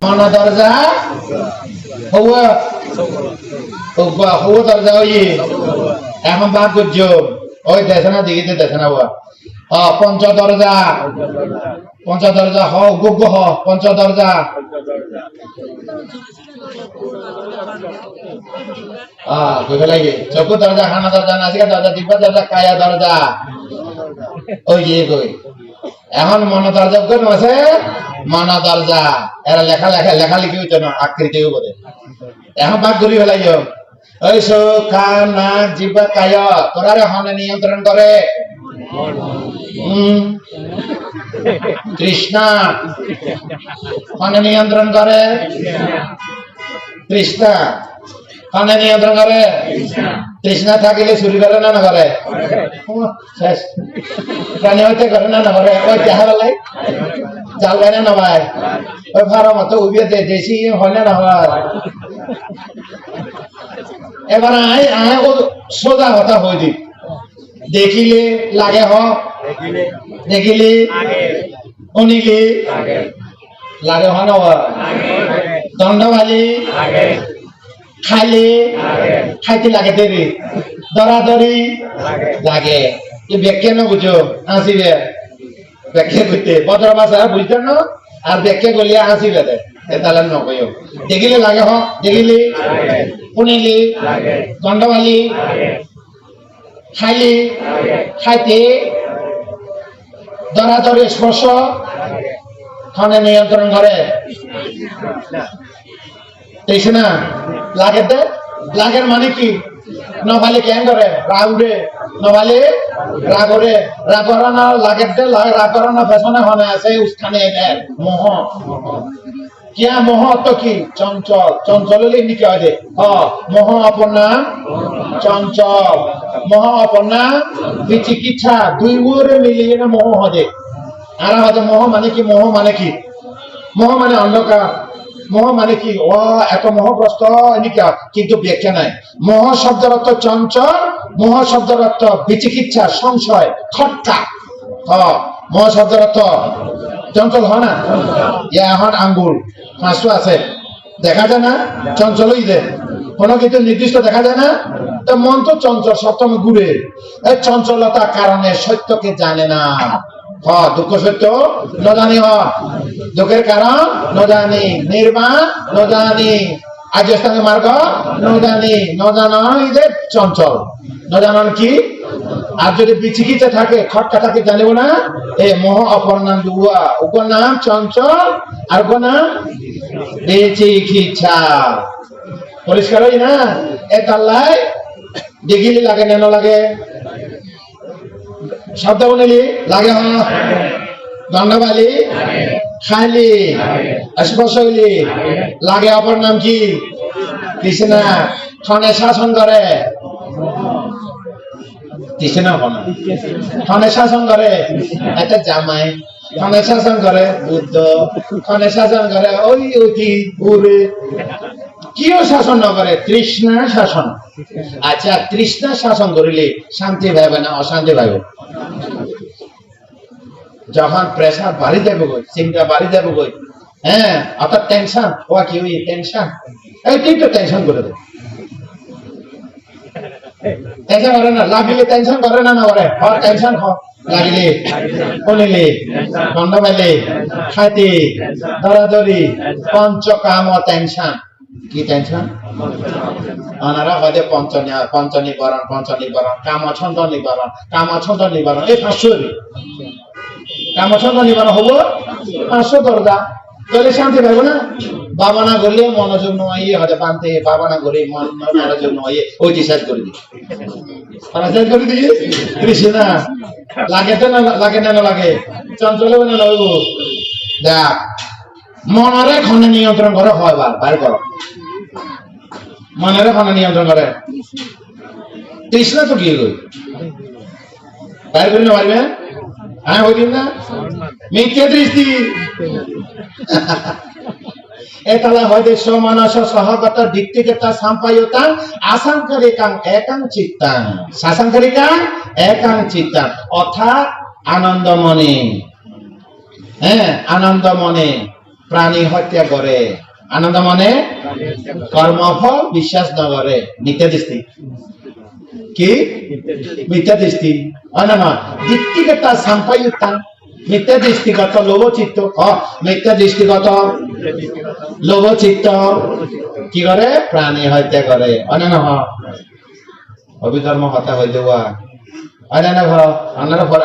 mana darja huwa darja oye এখন বাদ করছো ওই দেখে না দিকে দেখে না পঞ্চ দরজা হ গুগ হ পঞ্চ দরজা কইবে লাগে চকু দরজা খানা দরজা নাসিকা দরজা দিব্যা দরজা কায়া দরজা ওই যে কই এখন মন দরজা কোন আছে মন দরজা এরা লেখালেখি হইতো না আকৃতিও বলে এখন বাদ করি ফেলাইও ওই খানা জিব্বা কায়া তোরারে হনে নিয়ন্ত্রণ করে তৃষ্ণা হনে নিয়ন্ত্রণ করে তৃষ্ণা হনে নিয়ন্ত্রণ করে তৃষ্ণা থাকিলে চুরি করে না করে শেষ প্রাণী হইতে করে না করে ওই দেখাবেলাই জাল বাইনা না ভাই ওই ভাড়া মতো উবিয়ে দেশি হয় না হয় এবার আয় ও সোজা কথা হয়ে দি দেখিলে লাগে হ দেখিলে শুনিলে লাগে হ না দণ্ডবালি খাইলে খাইতে লাগে দেরি দরাদরি লাগে এই ব্যাখ্যা না বুঝো আসিবে ব্যাখ্যা করতে বদর ভাষা বুঝতে না আর ব্যাখ্যা করলে আসিবে তাহলে নকইও দেখিলে লাগে হ দেখিলে শুনিলে দণ্ডবালি খাইলে খাইতে দরাদরি স্পর্শ খানে নিয়ন্ত্রণ করে তৃষ্ণা লাগে লাগের মানে কি নভালে কেন করে রাউডে নভালে রাগরে রাগরানা লাগে রাগরানা পেছনে হনে আছে উস্থানে মোহ কিয়া মোহ তো কি চঞ্চল চঞ্চল হলে নিকে হয় দে মোহ অপর নাম চঞ্চল মোহ অপর নাম বিচিকিৎসা দুই ওরে মিলিয়ে না মোহ হদে আর হয়তো মোহ মানে কি মোহ মানে অন্ধকার মোহ মানে কি ও এত মোহগ্রস্ত এনিকা কিন্তু ব্যাখ্যা নাই মোহ শব্দের অর্থ চঞ্চল মোহ শব্দের অর্থ বিচিকিৎসা সংশয় খটকা মোহ শব্দের অর্থ চঞ্চল হয় না এখন আঙ্গুল পাঁচশো আছে দেখা যায় না চঞ্চল হইছে কোনো কিছু নির্দিষ্ট দেখা যায় না তো মন তো চঞ্চল সপ্তম ঘুরে এই চঞ্চলতার কারণে সত্যকে জানে না দুঃখ সত্য ন জানি দুঃখের কারণ ন জানি নির্বাণ ন জানি আর্যস্থানের মার্গ ন জানি ন জানান যে চঞ্চল ন জানান কি আর যদি বিচিকিৎসা থাকে খটকা থাকে জানিব না এ মোহ অপর নাম দুয়া উপর নাম চঞ্চল আর উপর নাম বিচিকিৎসা পরিষ্কার হই না এ তাল্লাই দেখিলি লাগে নেন লাগে শব্দ বলিলি লাগে দণ্ডবালি খাইলি স্পর্শ হইলি লাগে অপর নাম কি তৃষ্ণা ক্ষণে শাসন করে তৃষ্ণা ক্ষণে শাসন করে একটা জামাই ক্ষণে শাসন করে বুদ্ধ ক্ষণে শাসন করে ওই অতি ঘুরে কিও শাসন না করে তৃষ্ণা শাসন আচ্ছা তৃষ্ণা শাসন করিলে শান্তি ভাবে না অশান্তি ভাবে যখন প্রেসার বাড়ি যাবে গই চিন্তা বাড়ি যাবে গই হ্যাঁ অর্থাৎ টেনশন ও কি ওই টেনশন এই তুই তো টেনশন করে দে টেনশন করে না লাগিলে টেনশন করে না করে টেনশন লাগিলে শুনিলে মন্দ পাইলে খাইতে দরাদরি পঞ্চকাম টেনশন কি টেনশন ওনারা হয়তো পঞ্চ নিবারণ কামছন্দ নিবারণ এই 500 কামছন্দ নিবারণ হবো 500 দরজা তাহলে শান্তি পাইব না বাবানা করলে মনোযোগ নয় হয়তো পানতে বাবানা করে মনোযোগ নয় ওই শেষ করে দিই শেষ করে দিই কৃষ্ণা লাগে তো না লাগে না লাগে চঞ্চল হবে না হইব দেখ মনরে ক্ষণে নিয়ন্ত্রণ করে হয় বাইর করো মনের ক্ষণে নিয়ন্ত্রণ করে তৃষ্ণা তো কি গই বাইর করে না পারবে হ্যাঁ হই দিন না মিথ্যা দৃষ্টি এতলা হয়তো সমানস সহগত দিক্তিগতা সাম্পায়তা আসাংকারিকাং একাং চিত্তাং সাসাংকারিকাং একাং চিত্তাং অর্থাৎ আনন্দমনে হ্যাঁ আনন্দমনে প্রাণী হত্যা করে। আনন্দ মানে কর্মফল বিশ্বাস ন করে, মিথ্যা দৃষ্টি। কি মিথ্যা দৃষ্টি হয় না? নয় দৃষ্টিগত সাম্পায়ুত্তান, মিথ্যা দৃষ্টিগত লোভচিত্ত। মিথ্যা দৃষ্টিগত লোভচিত্ত কি করে? প্রাণী হত্যা করে। অনেক অভিধর্ম হত্যা হয়ে দেওয়া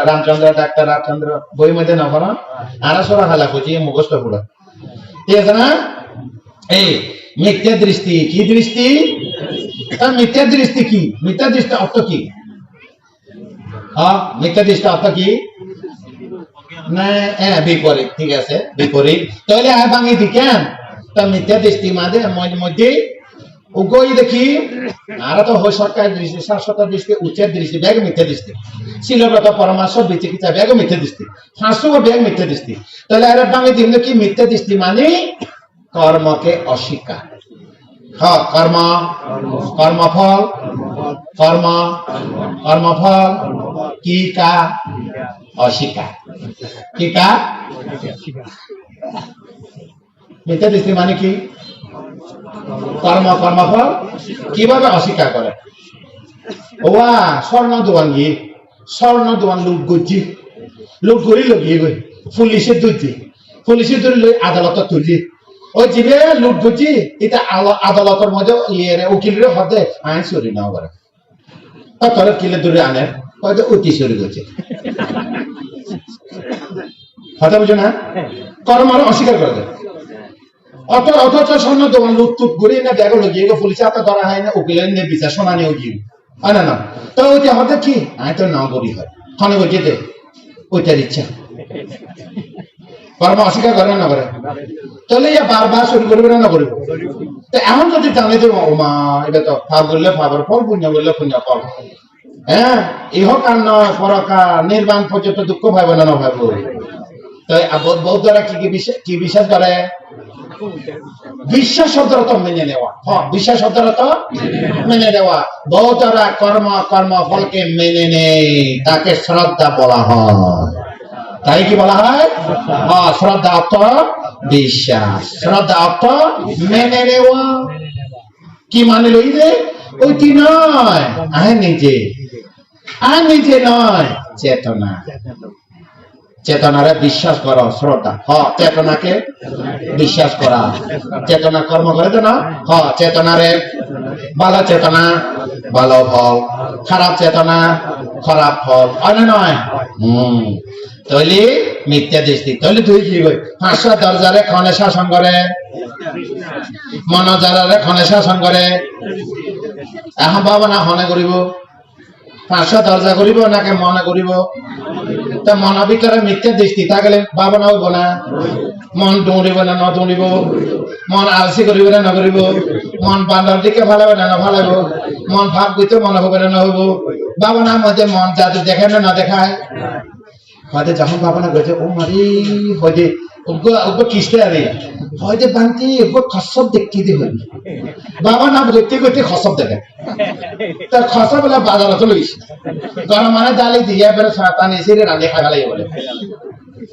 রামচন্দ্র ডাক্তার রামচন্দ্র বই মধ্যে না করা আরা সরা হালা খুঁজি মুখস্থ পুরা, ঠিক আছে না? এই মিথ্যা দৃষ্টি কি দৃষ্টি? মিথ্যা দৃষ্টি কি? মিথ্যা দৃষ্টি অর্থ কি? মিথ্যা দৃষ্টি অর্থ কি? না বিপরীত, ঠিক আছে বিপরীত। তাহলে আর ভাঙি দিকেন তা মিথ্যা দৃষ্টি মাঝে মধ্যে উগই দেখি আর তো হয় সরকার দৃষ্টি, শাশ্বত দৃষ্টি, উচ্চের দৃষ্টি, ব্যাগ মিথ্যা দৃষ্টি, শিলব্রত পরামর্শ বিচিকিৎসা ব্যাগ মিথ্যা দৃষ্টি, শাস্ত্র ব্যাগ মিথ্যা দৃষ্টি। তাহলে আর ভাঙি দিন কি মিথ্যা দৃষ্টি মানে কর্মকে অস্বীকার। কর্ম কর্মফল কর্ম কর্মফল কি কা অস্বীকার, কি কা মিথ্যা দৃষ্টি মানে কি? কর্ম কর্মফল কিভাবে অস্বীকার করে? ওয়া স্বর্ণ দোয়ান গিয়ে স্বর্ণ দোয়ান লোক গজি লোক গড়ি লগিয়ে গই পুলিশে ধরছি, পুলিশে ধরে লই আদালত তুলছি, ওই জিবে লুট গজি এটা আদালতের মধ্যে লিয়ে উকিলের হতে আইন চুরি না করে তোর কিলে দূরে আনে হয়তো অতি চুরি করছে। কথা বুঝো না? কর্ম অস্বীকার করে দেয়। অথচ স্বর্ণ দোকান লুটটুট ঘুরে না ব্যাগ লগিয়ে পুলিশে হাতে ধরা হয় না, উকিলের নিয়ে বিচার শোনানিও গিয়ে হয় না? না তো ওইটা হতে কি আয় তো না করি হয় খনে বলছে দে ওইটার ইচ্ছা। কর্ম অস্বীকার করে না করে? তাহলে বারবার শুরু করবে না করবে? তো এমন যদি জানে যে ও মা এটা তো ফাপ করলে ফাপের ফল, পুণ্য করলে পুণ্য ফল, হ্যাঁ ইহকার নয় পরকার নির্বাণ পর্যন্ত দুঃখ ভাইব না ভাইব। তো বৌদ্ধরা কি বিশ্বাস করে? বিশ্বাস শব্দটা তো মেনে নেওয়া। বিশ্বাস শব্দটা তো মেনে নেওয়া। বৌদ্ধরা কর্ম কর্ম ফলকে মেনে নেই, তাকে শ্রদ্ধা বলা হয়। তাই কি বলা হয়? শ্রদ্ধা অর্থ বিশ্বাস, শ্রদ্ধা অর্থ মেনে নেওয়া। কি মানে লই রে? ওইটি নয় আয় নিজে, আর নিজে নয় চেতনা। চেতনারে বিশ্বাস করো, শ্রদ্ধা চেতনাকে বিশ্বাস করা। চেতনা কর্ম করে তো না? চেতনারে ভালো চেতনা ভালো ফল, খারাপ চেতনা খারাপ ফল, হয় নয়? তাহলে মিথ্যা দৃষ্টি। তাহলে তুই কি কই? 500 দরজারে ক্ষণে শাসন করে, মনজারে ক্ষণে শাসন করে। এখন বাবা না হনে করিব 500 দরজা করিব নাকি মনে করিব? তা মনের ভিতরে মিথ্যা দৃষ্টি থাকলে ভাবনা হইব না, মন দৌড়িব না ন দৌড়িব, মন আলসি করিব না না করিব, মন বান্দর দিকে ভালাবে না না ভালাইব, মন ভাব গইতে মনে হবে না না হইব। ভাবনার মধ্যে মন জাদু দেখায় না না দেখায়? হয়তো যখন ভাবনা গেছে ও মারি হয়তো কিস্তে আরে হয়তো বান্তি খসব দেখতে দিয়ে হইবি, বাবা না দেখতে করতে খসব দেখে তার খসব বলে বাজারত লইস গরম মানে ডালি দিয়ে বেড়ে সাঁতান এসে রাঁধে খাগালাই বলে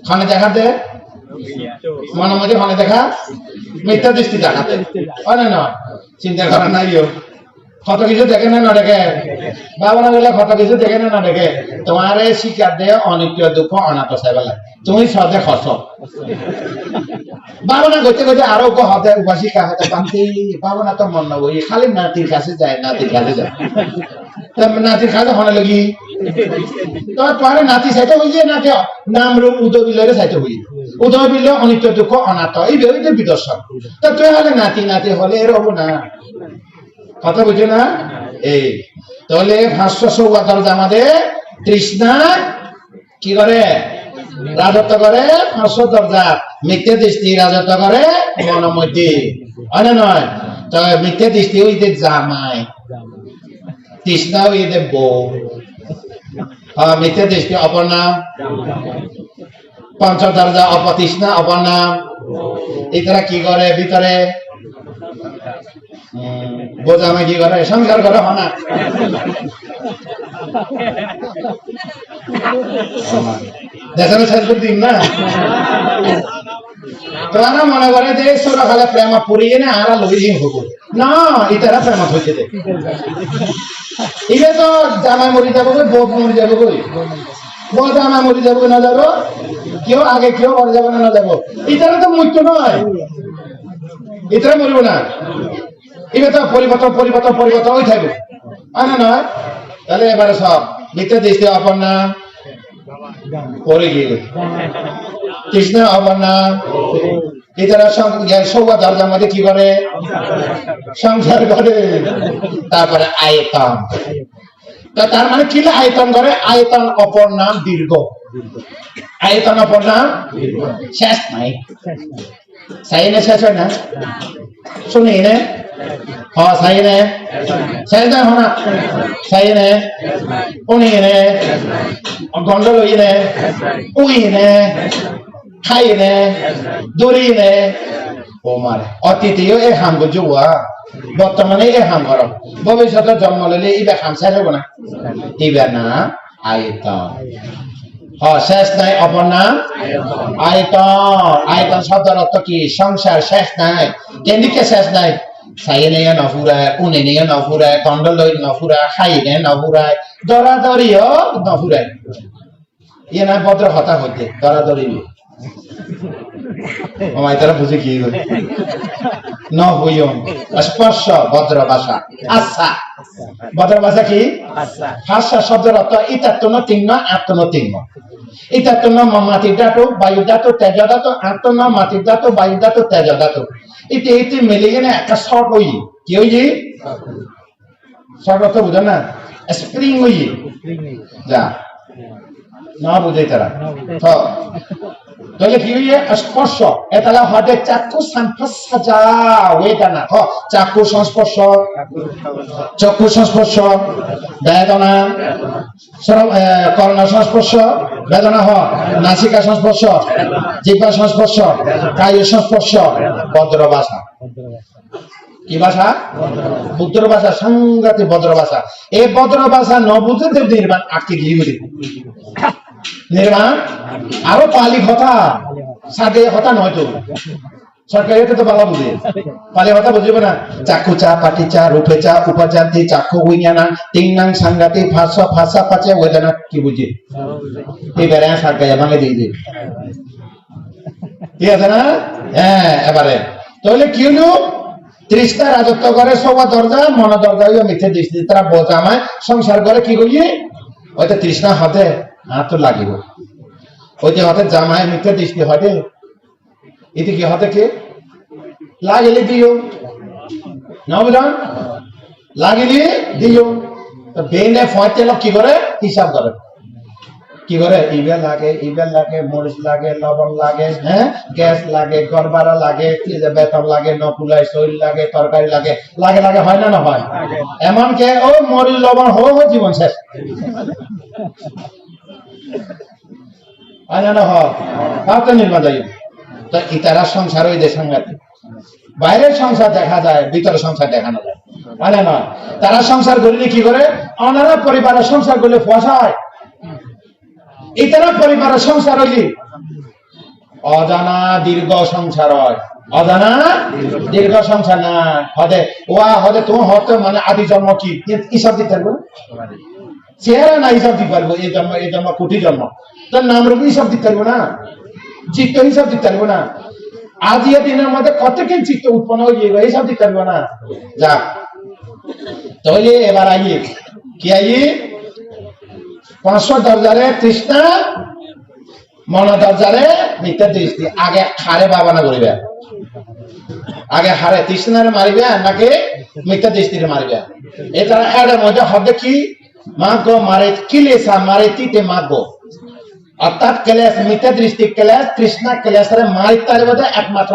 খানে দেখাতে মনের মধ্যে খানে দেখা মিথ্যা দৃষ্টি দেখাতে হয় না? চিন্তা করা নাই কত কিছু দেখে না দেখে, বাবা না বলে কত কিছু দেখে না দেখে। তোমার শিকার দেয় অনিত্য দুঃখ অনাথ সাইবেলা, তুমি সদে খস বাবা না করতে করতে আরো হতে উপাসিকা হতে বানতে বাবা না তো মন না বই খালি নাতির কাছে যায়, নাতির কাছে যায়, নাতির কাছে হনে লাগি তোমার নাতি চাইতে হইছে নাকি নাম রূপ উদবিলের চাইতে হই, উদবিলে অনিত্য দুঃখ অনাথ এই বিদর্শন। তো তুই হলে নাতি নাতি হলে এরকম না, কথা বুঝে না? এই তাহলে 514 আমাদের তৃষ্ণা কি করে? রাজত্ব করে। 500 দরজা মিথ্যা দৃষ্টি রাজত্ব করে মনের মধ্যে, হয় না নয়? তো মিথ্যা দৃষ্টি হইতে জামাই, তৃষ্ণা হইতে বউ, মিথ্যা দৃষ্টি অপর নাম, 5 দরজা অপতৃষ্ণা অপর নাম। এটারা কি করে ভিতরে? বোঝামে কি করে? সংসার করে হনা দেশের শেষ করে দিন না তোরা মনে করে যে সোরা খালে প্রেম পুরিয়ে না আর লইলি হবো না ইতারা প্রেম হইতে দে ইবে তো জামাই মরি যাবো বউ মরি যাবো বউ জামাই মরি যাবো না যাবো কেউ আগে কেউ মরে যাবো না যাবো ইতারা তো মৃত্যু নয় ইতারা মরিব না ইবে তো পরিবর্তন হয়ে থাকবে না নয় তাহলে এবারে সব মিথ্যা দৃষ্টি অপর্ণা পরে গিয়ে কৃষ্ণ অপর্ণা ইতারা সৌগা দরজার মধ্যে কি করে সংসার করে তারপরে আয়তন তো তার মানে কি আয়তন করে আয়তন অপর নাম দীর্ঘ আয়তন অপর নাম শেষ নাই সাইনে শেষ হয় না শুনি নে हाँ सही ने सही ना होना सही ने उन्हीं ने गंडल हुई ने उई ने खाई ने दूरी ने ओ मारे अतिथियों एक हम को जुआ बर्तमाने एक हम करो भविष्य तो जन्म ले इबे हम से जो बना इबे ना आयतन हाँ शेष नहीं अपन नाम आयतन शब्द अर्थ की संसार शेष नहीं केंद्र के शेष नहीं সাইনে নফুরায় উনিনে নফুরায় কন্ডলই নফুরায় খাইনে নফুরায় দরাদরিও নফুরায় ইয়ে না ভদ্র হতা হইতে দরাদরি আমায় তারা বুঝে কি হল ন হইয়ম স্পর্শ ভদ্র ভাষা আচ্ছা ভদ্র ভাষা কি ভাষা শব্দের অর্থ ইতাত্তন তিন্ন আত্মন তিন্ন ইতাত্তন মাটির ধাতু বায়ু ধাতু তেজ ধাতু আত্মন মাটির ধাতু বায়ু ধাতু তেজ ধাতু इते मिले ना एक शॉर्ट हुई क्या हुई शॉर्ट तो बुझा ना स्प्रिंग हुई जा ना बुझे तरह तो ये क्यों ये स्पर्श ऐतला हटे चाकू संस्पर्शजा वेदना हो चाकू संस्पर्श वेदना सर्व कर्ण संस्पर्श वेदना हो नासिका संस्पर्श जिह्वा संस्पर्श काय संस्पर्श भद्र भाषा की भाषा भद्र भाषा संगति भद्र भाषा ये भद्र भाषा न बुझे तो निर्माण आके गिरी निर्माण आरो पाली কথা সাগে কথা নয় তো সরকারি তো বাবা বুঝে পালি কথা বুঝবে না চাকু চা পাটি চা রূপে চা উপাচান্তি চাকু উইনানা তিননাং সংগাতি ভাষা পাচে ওয়েদনা কি বুঝে এবারে সরকারি বাংলা দিয়ে দে ঠিক আছে না হ্যাঁ এবারে তাহলে কি হলো তৃষ্ণা রাজত্ব করে সবা দরজা মন দরজা হইয়া মিথ্যে দৃষ্টি তারা বোঝামায় সংসার করে কি করি ওইটা তৃষ্ণা হতে হাত তো লাগিব ওইটা হতে জামায় মিথ্যে দৃষ্টি হতে এতে কি হতে কে লাগিলে দিও না বুঝলাম লাগিলে দিও তো বেনে ফয়তে লোক কি করে হিসাব করে কি করে ইবেল লাগে মরিচ লাগে লবণ লাগে হ্যাঁ গ্যাস লাগে গড়বাড়া লাগে বেতন লাগে নকুলাই শৈল লাগে তরকারি লাগে লাগে হয় না হয় এমন কে ও মরিচ লবণ হো জীবন শেষ আনা হয় তাতে নির্মা যাই তো ইতারা সংসার ওই যে সাংঘাতিক বাইরের সংসার দেখা যায় ভিতরের সংসার দেখানো যায় মানে না তারা সংসার করলে কি করে ওনারা পরিবারের সংসার করলে ফসায় ইতারা পরিবারের সংসার হইলি অজানা দীর্ঘ সংসার হয় অজানা দীর্ঘ সংসার না হদে হদে তুমি হতে মানে আদি জন্ম কি হিসাব দিতে পারবো চেহারা না হিসাব দিতে পারবো এই জন্ম কোটি জন্ম তার নাম রূপ হিসাব দিতে পারবো না চিত্ত হিসাব দিতে পারবো না আজিয়া দিনের মধ্যে কতক্ষণ চিত্ত উৎপন্ন হয়ে যাবে হিসাব দিতে পারবো না যা তাহলে এবার আইয়ে কি আইয়ে 500 দরজারে তৃষ্ণা মন দরজারে মিথ্যা দৃষ্টি আগে হারে বাবানা করিবে আগে হারে তৃষ্ণারে মারিবে নাকি মিথ্যা দৃষ্টিরে মারিবে এটা এর মধ্যে হবে কি মাগো মারে কিলেসা মারে তিতে মাগো অর্থাৎ ক্লেশ মিথ্যা দৃষ্টি ক্লেশ তৃষ্ণা ক্লেশরে মারিতারে মধ্যে একমাত্র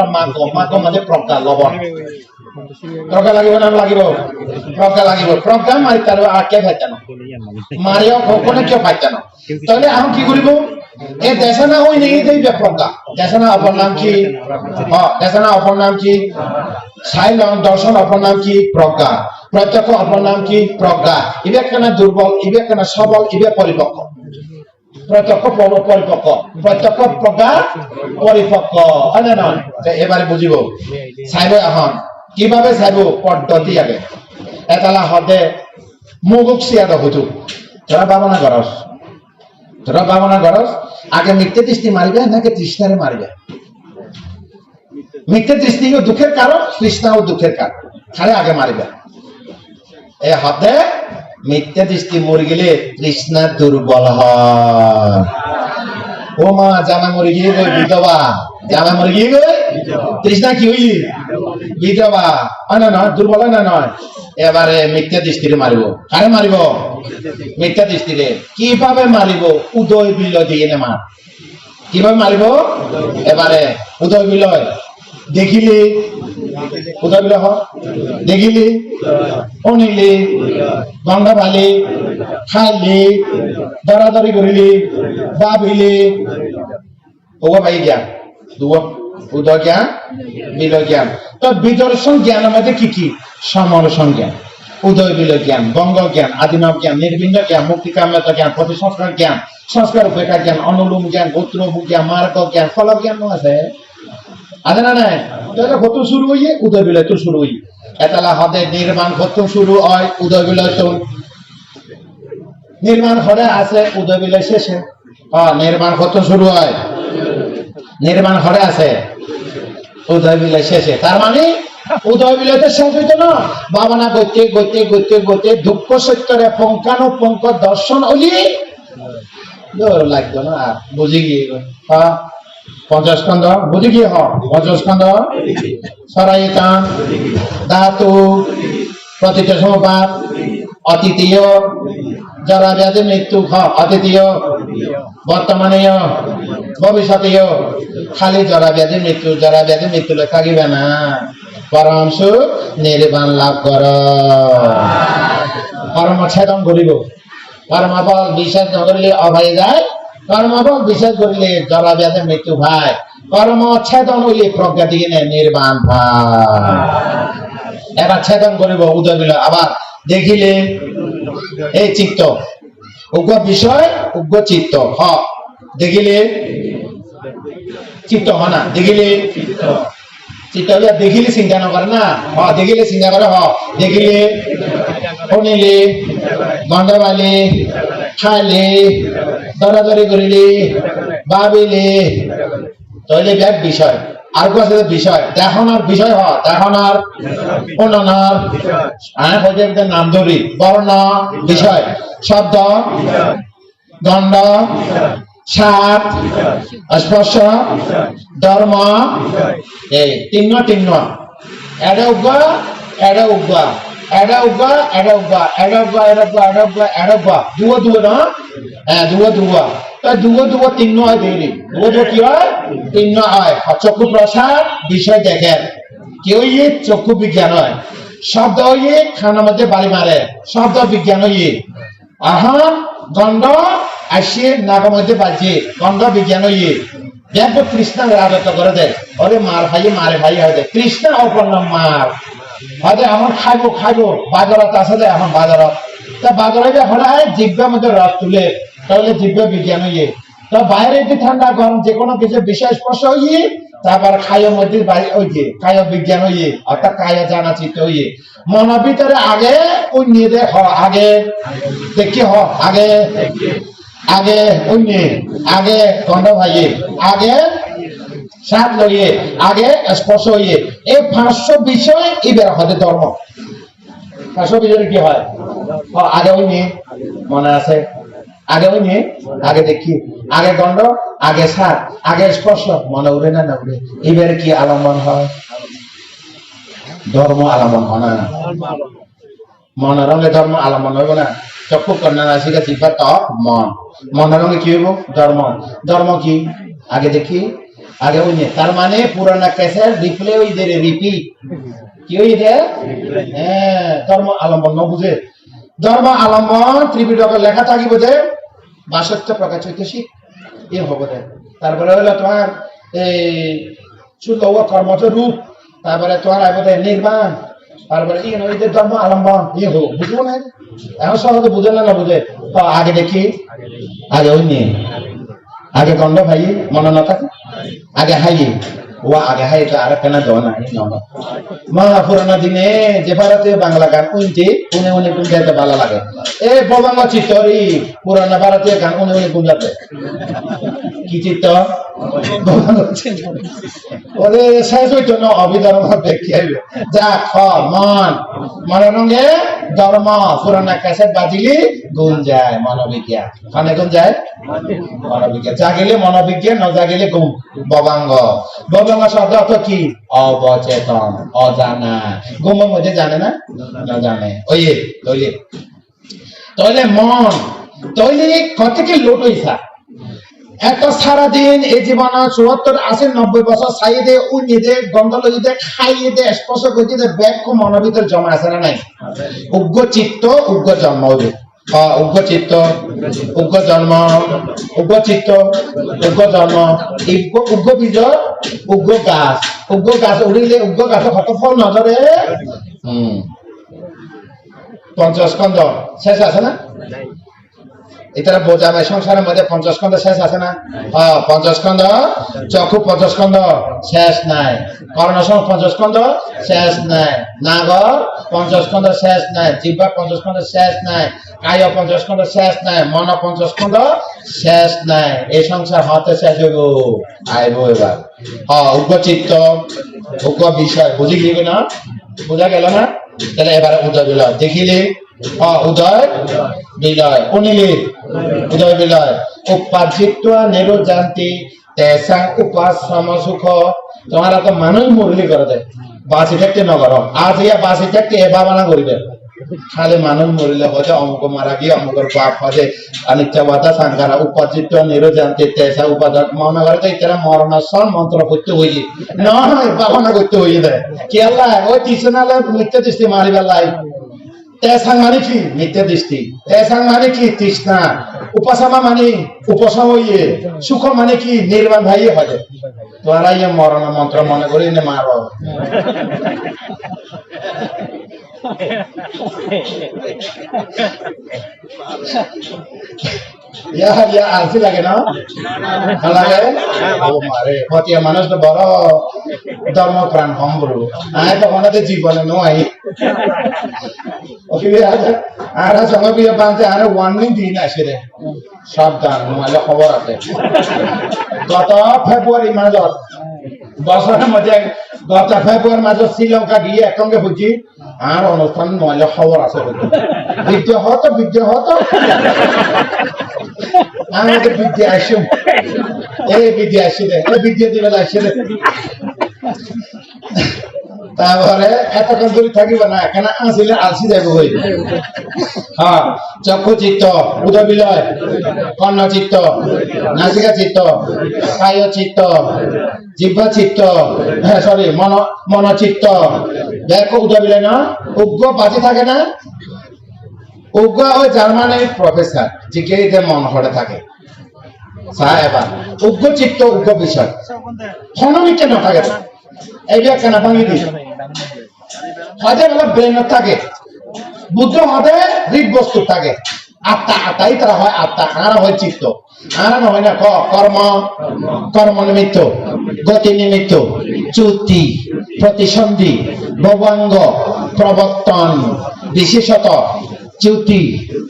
মাগো মধ্যে প্রজ্ঞা লবণ প্রজ্ঞা লাগিব না লাগিব প্রজ্ঞা মারিতারে আর কে ভাইতানো মারিও কখনো কেউ ভাইতানো তাহলে আমি কি করিব এই দেশনা হই নেই দেইবে প্রজ্ঞা দেশনা অপর নাম কি দেশনা অপর নাম কি সাইলন দর্শন অপর নাম কি প্রজ্ঞা প্রত্যক্ষ অপর নাম কি প্রজ্ঞা ইবে কেন দুর্বল ইবে কেন সবল ইবে পরিপক্ক প্রত্যক্ষ পরিপক্ক, প্রত্যক্ষ প্রজ্ঞা পরিপক্ক হয় না নয়? এবারে বুঝিব চাইব এখন কিভাবে চাইব পদ্ধতি আগে এতালা হদে মুগুক সিয়াদ হুজুর তোরা ভাবনা করস আগে মিথ্যে দৃষ্টি মারিবে নাকি তৃষ্ণারে মারিবে? মিথ্যে দৃষ্টি দুঃখের কারণ, তৃষ্ণাও দুঃখের কারণ, খালি আগে মারিবে। এ হদে মিথ্যে দৃষ্টি মরে গেলে তৃষ্ণা দুর্বল হয়। ও মা জামা মরে গিয়ে গই বিধবা, জামা মরে গিয়ে গই তৃষ্ণা কি হই বিধবা হয় না নয়? দুর্বল হয় না নয়? এবারে মিথ্যা দৃষ্টিরে মারিব। কারে মারিব? মিথ্যা দৃষ্টিরে। কিভাবে মারিব? উদয় বিলয় দিয়ে নে মা। কিভাবে মারিব? এবারে উদয় বিলয় দেখিলি, উদয় বিলয় দেখিলি, শুনিলি, গন্ধ ভালি, খাইলি, দরাদরি করিলি, ভাবিলি, ওগো ভাই জ্ঞান, উদয় জ্ঞান, বিলয় জ্ঞান। তো বিদর্শন জ্ঞানের মধ্যে কি কি? সমরসন জ্ঞান, উদয় বিলয় জ্ঞান, বঙ্গ জ্ঞান, আদিনব জ্ঞান, নির্বিণ্ড জ্ঞান, মুক্তিকাম্যতা জ্ঞান, প্রতিসংস্কার জ্ঞান, সংস্কার উপেক্ষা জ্ঞান, অনুলোম জ্ঞান, গোত্র জ্ঞান, মার্গ জ্ঞান, ফল জ্ঞান আছে আছে না নাই? তাহলে কত শুরু হইয়ে উদয় বিলয় তো শুরু হই এতলা হদে নির্মাণ কত শুরু হয় উদয় বিলয় তো নির্মাণ হরে আছে উদয় বিলয় শেষে। নির্মাণ কত শুরু হয়? নির্মাণ হরে আছে উদয় বিলয় শেষে। তার মানে উদয় বিলয়তে শেষ হইতো না, ভাবনা গইতে গইতে গইতে গইতে দুঃখ সত্যরে পঙ্কানুপঙ্ক দর্শন হলি লাগতো না। আর বুঝি গিয়ে পঞ্চস্কন্ধ বুঝি গিয়ে পঞ্চস্কন্ধ সরাইতাম ধাতু প্রতিটা সমপাত অতীতীয় যারা ব্যাধি মৃত্যু অতীতীয় বর্তমানীয় ভবিষ্যতীয়। খালি জরা ব্যাধি মৃত্যু থাকিবে না, পরম সুখ নির্বাণ লাভ কর। পরম ছেদন করিব, পরমাফল বিশ্বাস নকরিলে অভয় যায়, কর্মফল বিশ্বাস করিলে জরা ব্যাধি মৃত্যু ভাই, কর্ম ছেদন হইলে প্রজ্ঞা দিকে নির্বাণ ভাই। এবার ছেদন করিব উদয় বিলয়। আবার দেখিলে এই চিত্ত উগ্র বিষয় উগ্র চিত্ত দেখিলে চিত্ত হয় না, দেখিলে চিত্ত হইয়া দেখিলে চিন্তা না করে না, দেখিলে চিন্তা করে দেখিলে শুনিলে গন্ধ পাইলে খাইলে দরাদরি করিলে ভাবিলে তাহলে ব্যাগ বিষয়। আর কাছে বিষয় দেখানোর বিষয় দেখানোর অনুনার নাম ধরি বর্ণ বিষয়, শব্দ, গন্ধ, স্বাদ, স্পর্শ, ধর্ম, এই তিন্ন তিন্ন এটা উগ্র এটা উগ্র এটা উগ্র এটা উগ্র এটা উগ্র এটা উগ্র এটা উগ্র এটা উগ্র দুয়া দুয়া না দুয়া দুয়া দুয়া দুয়া তিন্ন হয় দেরি দুয়া দুয়া কি হয়? তিন্ন হয়। চক্ষু প্রসাদ বিষয় দেখেন কেউ চক্ষু বিজ্ঞান হয়, শব্দ হইয়ে খানার মধ্যে বাড়ি মারে শব্দ বিজ্ঞান হইয়ে। আহন গন্ধ আসিয়ে নাকের মধ্যে বাজছে গন্ধ বিজ্ঞান হইয়ে। দেখবো কৃষ্ণা রাজত্ব করে দেয়, ওরে মার ভাই মারে ভাই হয় দেয় কৃষ্ণা অপর্ণ মার হয়তো আমার খাইবো বাজারত আছে এখন বাজারত তা বাজারে যে হলে হয় জিব্বার মধ্যে রস তুলে তাহলে জিব্ব বিজ্ঞান হইয়ে। তো বাইরে যে ঠান্ডা গরম যে কোনো কিছু বিষয় স্পর্শ হইয়ে তারপর খাইয়ের মধ্যে ওই যে কায় বিজ্ঞান হইয়ে অর্থাৎ কায় জানা চিত্ত হইয়ে। মনের ভিতরে আগে ওই নিয়ে দেখ আগে দেখি আগে আগে অন্য আগে গন্ধ ভাইয়ে আগে সাত লইয়ে আগে স্পর্শ হইয়ে। এই 500 বিষয় এবার হতে ধর্ম 500 বিষয় কি হয়? আগে ওই নিয়ে মনে আছে আগে ওই নিয়ে আগে দেখি আগে গন্ধ আগে সাত আগে স্পর্শ মনে উড়ে না না উড়ে এবারে কি আলম্বন হয়? ধর্ম আলম্বন হয় না, মনের রঙে ধর্ম আলম্বন হইব না। চক্ষু কন্যা নাসিকা জিহ্বা ত্বক মন, মনের রঙে কি হইব? ধর্ম। ধর্ম কি? আগে দেখি আগে ওই নিয়ে। তার মানে পুরানা ক্যাসেট রিপ্লে ওই দে রিপিট কি ওই দে ধর্ম আলম্বন বুঝে। ধর্ম আলম্বন ত্রিপিটকে লেখা থাকিব যে 62 প্রকার চৈতসিক এ হব দে। তারপরে হলো তোমার এই শুদ্ধ কর্মচ রূপ, তারপরে তোমার আইব দে নির্বাণ, তারপরে ঈদের ধর্ম আলম্বন হোক বুঝবো না এখন সহজে বুঝে না বুঝে আগে দেখি আগে ওই নিয়ে আগে গন্ড ভাই মনে না থাকে আগে হাই ও আগে হাই তো আর কেনা দেওয়া নাই মা পুরানো দিনে যে ভারতীয় বাংলা গান উনতে উনি উনি গুঞ্জাইতে ভালো লাগে এ ববাঙ্গ চিত্তরি পুরানো ভারতীয় গান উনি উনি গুঞ্জাতে কি চিত্ত ওরে শেষ হইতো না অভিধর্ম দেখি যা খ মন রঙে ধর্ম পুরানা ক্যাসেট বাজিলি গুণ যায় মনোবিজ্ঞান মানে গুণ যায় মনোবিজ্ঞান জাগিলে মনোবিজ্ঞান ন জাগিলে গুণ ববাঙ্গ ববাঙ্গ শব্দ অর্থ কি অবচেতন অজানা গুমের মধ্যে জানে না না জানে ওই তৈলে মন তৈলে কতকে লোট হইছা এত সারাদিন এই জীবন ৭৪-৮০-৯০ বছর সাইদে উনিদে গন্ধলইদে খাইদে স্পর্শ করিতে ব্যাখ্য মনের ভিতর জমা আছে না নাই উগ্র চিত্ত উগ্র জন্ম হবে উগ্র চিত্ত উগ্র জন্ম উগ্র চিত্ত উগ্র জন্ম উগ্র বীজ উগ্র গাছ উড়িলে উগ্র গাছ কত ফল নজরে পঞ্চস্কন্ধ শেষ আছে না এটা বোঝা নাই সংসারের মধ্যে পঞ্চস্কন্ধ শেষ আছে না পঞ্চস্কন্ধ চক্ষু পঞ্চস্কন্ধ শেষ নাই কর্ণসং পঞ্চস্কন্ধ শেষ নাই নাগর পঞ্চস্কন্ধ শেষ নাই জিহ্বা পঞ্চস্কন্ধ শেষ নাই কায় পঞ্চস্কন্ধ শেষ নাই মন পঞ্চস্কন্ধ শেষ নাই এই সংসার হতে শেষ হইব আইব এবার উগ্র চিত্ত উগ্র বিষয় বুঝি গেল না বোঝা গেল না তাহলে এবারে উদয় বিলয় দেখিলে উদয় বিলয় উনিলি উদয় বিলয় উপার্জিত নেরো জানতি তেসাং উপাশ্রম সুখ তোমারা তো মানুষ মুরলি করে দেয় বাসি থাকতে নগর আজ ইয়া বাসি থাকতে এ ভাবনা করিবে খালি মানুষ মরিলে হচ্ছে অমুক মারা গিয়ে অমুকের বাপ হচ্ছে অনিচ্ছাবাদা সাংখারা উপার্জিত নেরো জানতি তেসা উপাদান মনে করে ইতারা মরণাসন মন্ত্র করতে হইলি নয় ভাবনা করতে হইয়ে দেয় কি আল্লাহ ওই টিউশনালে মিথ্যা দৃষ্টি মারিবার লাই তেসাং মানে কি মিথ্যা দৃষ্টি তেসাং মানে কি তৃষ্ণা উপাসনা মানে উপশম হইয়ে সুখ মানে কি নির্বাণ ভাই হয় তোরা ইয়ে মরণ মন্ত্র মনে করি না মার আলসি লাগে না লাগে হতিয়া মানুষ তো বড় ধর্ম প্রাণ সম্বর আয় তখন জীবনে নয় আর সঙ্গে বিয়ে বাঁধতে আর ওয়ার্নিং দিন আসে রে সাবধান নহলে খবর আছে গত ফেব্রুয়ারি মাসত বছরের মধ্যে গত ফেব্রুয়ারি মাসত শ্রীলঙ্কা গিয়ে একসঙ্গে হচ্ছি আর অনুষ্ঠান নহলে খবর আছে বিদ্যা হতো আমাদের বিদ্যা আসে এই বিদ্যা আসে রে এই বিদ্যা দিবে আসে রে তারপরে এতক্ষণ ধরে থাকিব না কেন আসলে আলসি যাইব হই চক্ষু চিত্ত উদয় বিলয় কর্ণ চিত্ত নাসিকা চিত্ত কায় চিত্ত জিহ্বা চিত্ত সরি মন চিত্ত দেখো উদয় বিলয় না উগ্র বাজি থাকে না উগ্র ওই জার্মানির প্রফেসর জিকে মন হরে থাকে এবার উগ্র চিত্ত উগ্র বিষয় হনমি কেন থাকে এইটা কেন ভাঙি দিস হয়তো ব্রেন থাকে বুদ্ধ হতে হৃদ বস্তু থাকে আত্মাই তারা হয় আত্মা আর হয় চিত্ত আর হয় না কর্ম নিমিত্ত গতি নিমিত্ত চ্যুতি প্রতিসন্ধি ভবাঙ্গ প্রবর্তন বিশেষত চ্যুতি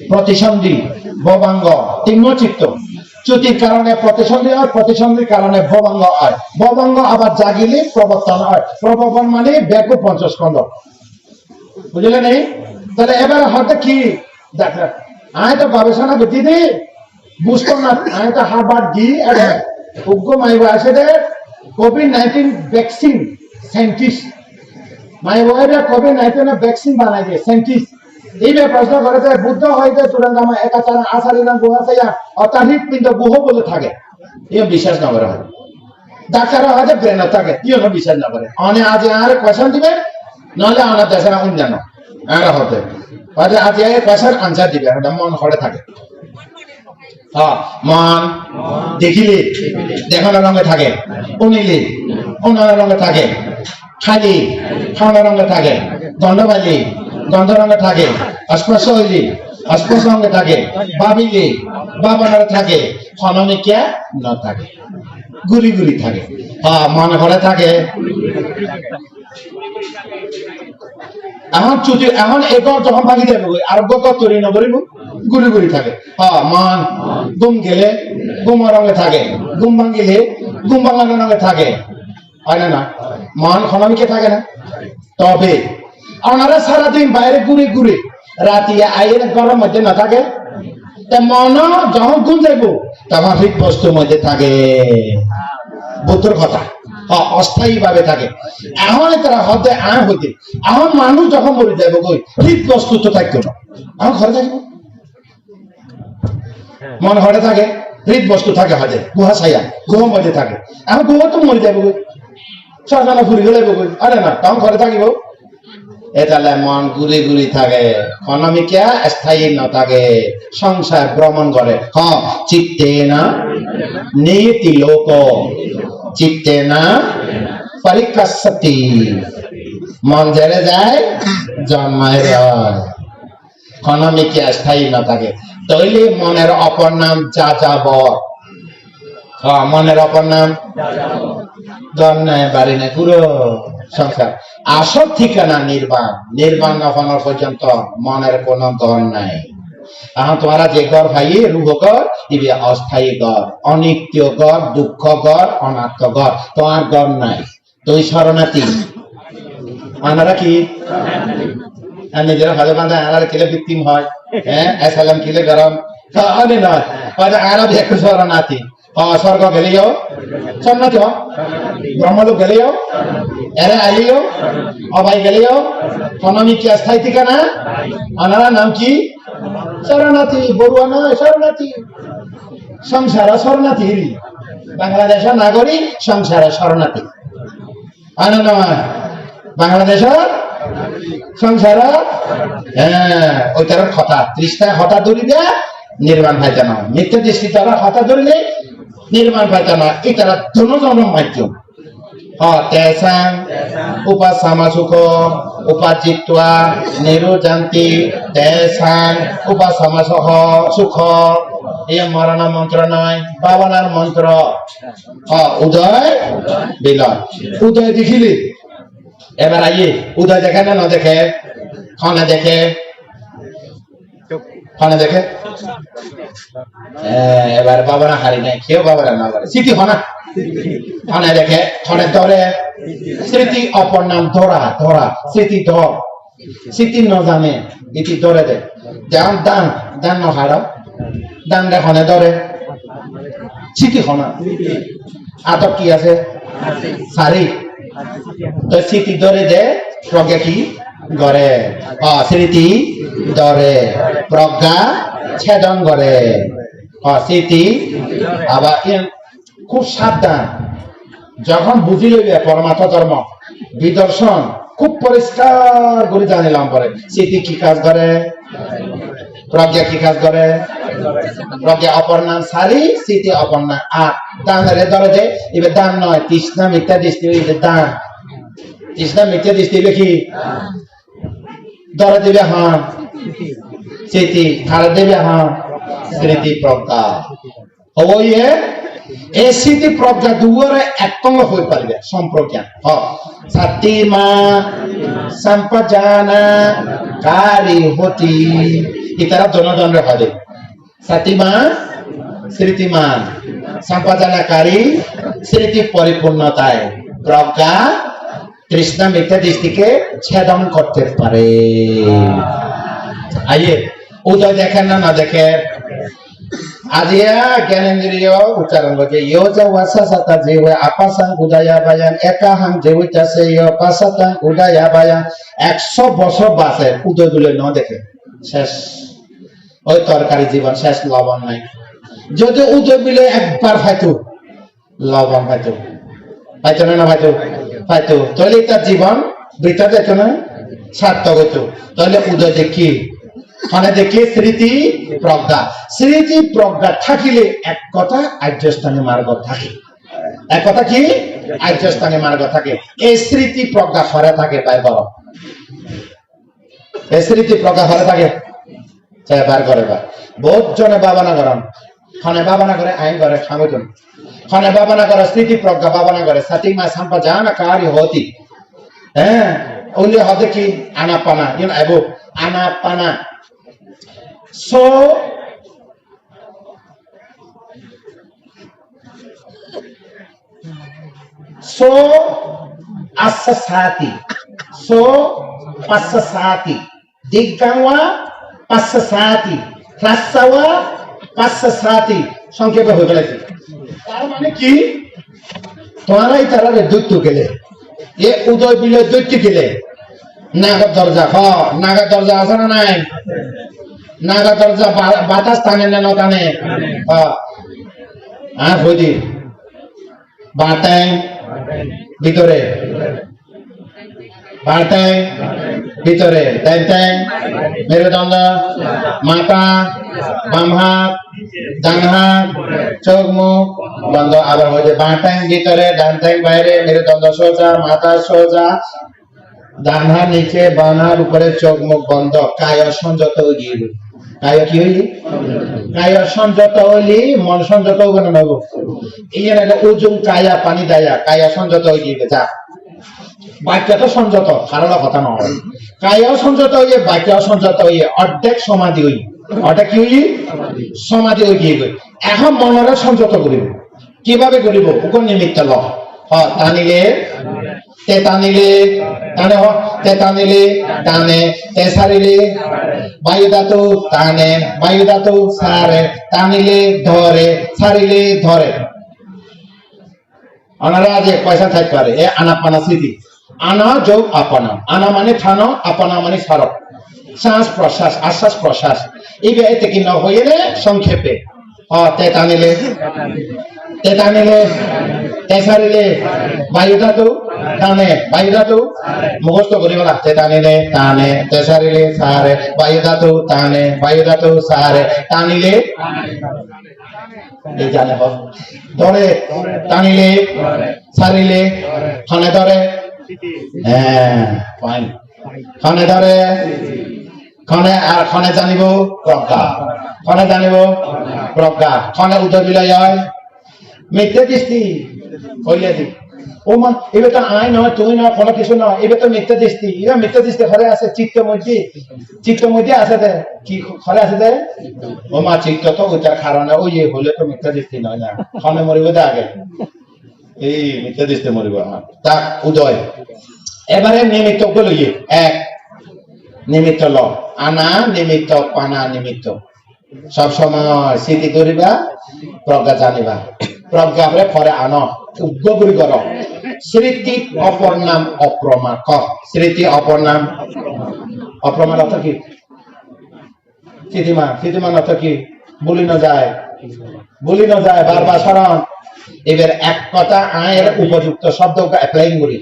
প্রতিসন্ধি ভবাঙ্গ তিন চিত্ত চ্যুতির কারণে প্রতিসন্ধি হয় প্রতিসন্ধির কারণে ভবাঙ্গ হয় ভবাঙ্গ আবার জাগিলে প্রবর্তন হয় প্রবর্তন মানে ব্যাপক পঞ্চস্কন্ধ বুঝলে নেই তাহলে এবার হয়তো কি দেখ আয় তো গবেষণা বুদ্ধি বুঝতো না আয় তো হার্ভার্ড গিয়ে উগ্র মাইব আছে কোভিড-19 ভ্যাকসিন সাইন্টিস্ট মাইব কোভিড-19 ভ্যাকসিন বানাই দিয়ে সাইন্টিস্ট এইভাবে প্রশ্ন করেছে বুদ্ধ হয়তো চূড়ান্ত একাচার আচারিনা গুহাশাইয়া অত্যাধিক পিণ্ড গুহ বলে থাকে ইয়ে বিশ্বাস না করে হয় ডাক্তাররা হয়তো ব্রেন থাকে কি হলো বিশ্বাস না করে অনেক আজ আর কোয়েশন দিবে নাহলে অনেক দেশের অন্যান্য আর হতে হয়তো আজ কোয়েশন আনসার দিবে মন হরে থাকে মন দেখিলে দেখানোর রঙে থাকে উনিলে অন্য রঙে থাকে খালি খাওয়ানোর রঙে থাকে গন্ধ পাইলি গন্ধ রঙে থাকে, অস্পর্শ হইলি অস্পর্শ রঙে থাকে, ভাবিলি ভাবনার থাকে, খনমিকা ন থাকে, গুলি গুলি থাকে, মনে করে থাকে। এখন চুটি এখন এগর যখন ভাগি যাবে আরোগ্য তৈরি নকরিব গুলি গুলি থাকে, মন গুম গেলে গুম রঙে থাকে, গুম ভাঙিলে গুম ভাঙানোর রঙে থাকে, হয় না? মন খনমিকে থাকে না? তবে ওনারা সারাদিন বাইরে ঘুরে ঘুরে রাতে আইয়ের ঘরের মধ্যে না থাকে, মন যখন ঘুম যাইব তখন হৃদ বস্তুর মধ্যে থাকে, বুদ্ধর কথা অস্থায়ী ভাবে থাকে। এখন তারা হতে হইতে এখন মানুষ যখন মরে যাইব কই হৃদ বস্তু তো থাকতো না, এখন ঘরে থাকবো মন ঘরে থাকে, হৃদ বস্তু থাকে হাতে গুহা ছাইয়া গুহ মধ্যে থাকে, এখন গুহ তো মরে যাইব কই সরকানা ফুরি গেলে কই, আরে না তখন ঘরে থাকিব। এটালে মন ঘুরি ঘুরি থাকে, খনমিকা স্থায়ী ন থাকে, সংসার ভ্রমণ করে। চিত্তে না নীতি লোক চিত্তে না পরিকাশতি, মন জেরে যায় জন্মায় রয়, খনমিকা স্থায়ী ন থাকে। তৈলি মনের অপর নাম যাযাবর, মনের অপর নাম জন্মায় বাড়ি না পুরো সংসার। আসল ঠিকানা নির্বাণ, নির্বাণ না হওয়ার পর্যন্ত মনের কোন গড় নাই। এখন তোমরা যে গড় ভাই রূহ গড় ইবে অস্থায়ী গড়, অনিত্য গড়, দুঃখ গড়, অনাত্ম গড়, তোমার গড় নাই। তুই শরণার্থী, আনারা কি নিজেরা ভালো বান্ধা আনারা খেলে ভিত্তিম হয়, হ্যাঁ এসালাম খেলে গরম নয়, আরব একটু শরণার্থী। স্বর্গ গেলেও শরণার্থী, ব্রহ্মলোক গেলেও এরা আইলেও অবাই গেলেও খনমিকা স্থায়ী ঠিকানা, আনারা নাম কি শরণার্থী, বড়ুয়া নয় শরণার্থী, সংসার শরণার্থী, বাংলাদেশের নাগরিক সংসার শরণার্থী, আনা নয় বাংলাদেশের সংসার। ওই তার হঠাৎ তৃষ্ণায় হঠাৎ ধরি দেয় নির্মাণ পাইতে না, মিথ্যা দৃষ্টি তারা হঠাৎ ধরলে নির্মাণ পাইতে না, এই তারা ধনুজন মাধ্যম। তেসাং উপাসামা সুখ উপাচিত্বা নিরুজান্তি তেসাং উপাসামা সহ সুখ, এই মরণ মন্ত্র নয়, ভাবনার মন্ত্র। উদয় বিলয়, উদয় দেখিলি এবার আইয়ে উদয় দেখে না দেখে, ক্ষণে দেখে, ক্ষণে দেখে, এবার বাবারা হারি নাই, কেউ বাবারা না পারে স্মৃতি হনা, ক্ষণে দেখে ক্ষণে ধরে, স্মৃতি অপর নাম ধরা, ধরা স্মৃতি ধর, স্মৃতি ন জানে ইতি ধরে দে, যেমন দান দান ন হার দান রে ক্ষণে ধরে, স্মৃতি হনা। আটক কি আছে সারি, তো স্মৃতি ধরে দে, প্রজ্ঞা কি করে, স্মৃতি ধরে, প্রজ্ঞা ছেদন করে, স্মৃতি। আবার খুব সাবধান, যখন বুঝি লইবে পরমাত্মা ধর্ম বিদর্শন খুব পরিষ্কার করে জানিলাম পরে স্মৃতি কি কাজ করে, প্রজ্ঞা কি কাজ করে, প্রজ্ঞা অপর নাম সারি, স্মৃতি অপর নাম। আর দানের ধরে যে এবার দান নয়, তৃষ্ণা মিথ্যা দৃষ্টি, দান তৃষ্ণা মিথ্যা দৃষ্টি কি ধরে দেবে, হ্যাঁ স্মৃতি খারে দেবে, হ্যাঁ স্মৃতি প্রজ্ঞা। ওইয়ে এই স্মৃতি প্রজ্ঞা দুয়ারে একতঙ্গ হয়ে পারবে সম্প্রজ্ঞান। সাতিমা সম্পজানা কারি হতি, ইতারা জনজনরে হবে সাতিমা স্মৃতিমান, সম্পজানাকারী স্মৃতি পরিপূর্ণতায়, প্রজ্ঞা তৃষ্ণা মিথ্যা দৃষ্টিকে ছেদন করতে পারে। আইয়ে উদয় দেখেন না না দেখেন, আজিয়া জ্ঞানেন্দ্রিয় উচ্চারণ করছে, ইয় যা ওয়াসাসাতা যে আপাসাং উদয়া বায়ান একাহাং যে উচ্চাসে ইয় পাসাতাং উদয়া বায়ান, 100 বছর বাঁচে উদয় গুলো ন দেখে, শেষ ওই তরকারি জীবন শেষ, লবণ নাই। যদি উদয় বিলে একবার পাইতো লবণ পাইতো, পাইতো না পাইতো পাইতো, তাহলে তার জীবন বৃথা যেত না, সার্থক হইতো। তাহলে উদয় দেখি মানে দেখি স্মৃতি প্রজ্ঞা, স্মৃতি প্রজ্ঞা থাকিলে এক কথা আর্যস্থানে মার্গ থাকে, এক কথা কি আর্যস্থানে মার্গ থাকে। এই স্মৃতি প্রজ্ঞা সরে থাকে তাই বড় স্মৃতি প্রজ্ঞা ভালো থাকে চাই বার করে বা বহুত জনে বাবানা করেন খানে বাবানা করে আইন করে খামুতুন খানে বাবানা করে স্মৃতি প্রজ্ঞা বাবানা করে সাতিমা সাম্পা জানা কারি হতি হ্যাঁ ওলি হতে কি anapana Yoon এবো anapana so assasati passasati diggawa passasati rasawa passasati সংক্ষেপে হয়ে গেছে তার মানে কি তোমারাই তারারে দৈত্য গেলে এ উদয় বিলে দৈত্য গেলে নাগর দরজা নাগর দরজা আছে না নাই নাগর দরজা বাতাস টানে না টানে আর বইদি বাটাই ভিতরে বাটাই ভিতরে ট্যাং ট্যাং মেরুদণ্ড মাথা বাম হাত ডান হাত চোখ মুখ বন্ধ আবার হয়েছে বাটাই ভিতরে ডান ট্যাং বাইরে মেরুদণ্ড সোজা মাথা সোজা ডান হাত নিচে বাম হাত উপরে চোখ মুখ বন্ধ কায় সংযত হয়ে গিয়ে কায় কি হইলি কায় সংযত হইলি মন সংযত হবে না নব এই যে ওজন কায়া পানি দায়া কায়া সংযত হয়ে গিয়ে যা বাক্যটা সংযত খারাপ কথা নয় কায় সংযত হইয়ে বাক্য সংযত হইয়ে অর্ধেক সমাধি হই অর্ধেক কি হইলি সমাধি হয়ে গিয়ে এখন মনরে সংযত করিব কিভাবে করিব ওকন নিমিত্ত ল টানিলে টানিলে টানে টানিলে টানে সারিলে বায়ু ধাতু টানে বায়ু ধাতু সারে টানিলে ধরে সারিলে ধরে ওনারা যে পয়সা থাকতে পারে এ আনাপানা স্মৃতি আনা যোগ আপনা আনা মানে ঠানো আপনা মানে সারক শ্বাস প্রশ্বাস আশ্বাস প্রশ্বাস এই এতে কি না হইলে সংক্ষেপে টানিলে টানিলে সারিলে বায়ু ধাতু টানে বায়ু ধাতু মুখস্থ করিব না টানিলে টানে সারিলে সারে বায়ু ধাতু টানে বায়ু ধাতু সারে টানিলে এই জানে ধরে টানিলে সারিলে খানে ধরে হ্যাঁ ফাইন খানে ধরে খনে আর খনে জানিব প্রজ্ঞা খনে জানিব প্রজ্ঞা খনে উদয় বিলয় হয় মিথ্যে দৃষ্টি হইলে দি ও মা এবার তো আয় নয় তুই নয় কোনো কিছু নয় এবার তো মিথ্যে দৃষ্টি এবার মিথ্যে দৃষ্টি ঘরে আছে চিত্ত মধ্যে আছে দে কি ঘরে আছে দে ও মা চিত্ত তো ওইটার কারণে ওই হলে তো মিথ্যে দৃষ্টি নয় না খনে মরিব দে আগে এই মিথ্যে দৃষ্টি মরিব আমার তা উদয় এবারে নিমিত্ত লইয়ে এক নিমিত্ত ল আনা নিমিত্ত পানা নিমিত্ত সব সময় স্মৃতি করিবা প্রজ্ঞা জানিবা প্রজ্ঞা পরে আন উগ্রগুরি কর স্মৃতি অপর নাম অপ্রমা ক স্মৃতি অপর নাম অপ্রমাণ অর্থ কি স্মৃতিমান অর্থ কি বলি না যায় বারবার স্মরণ এবার এক কথা আয়ের উপযুক্ত শব্দ অ্যাপ্লাইং করি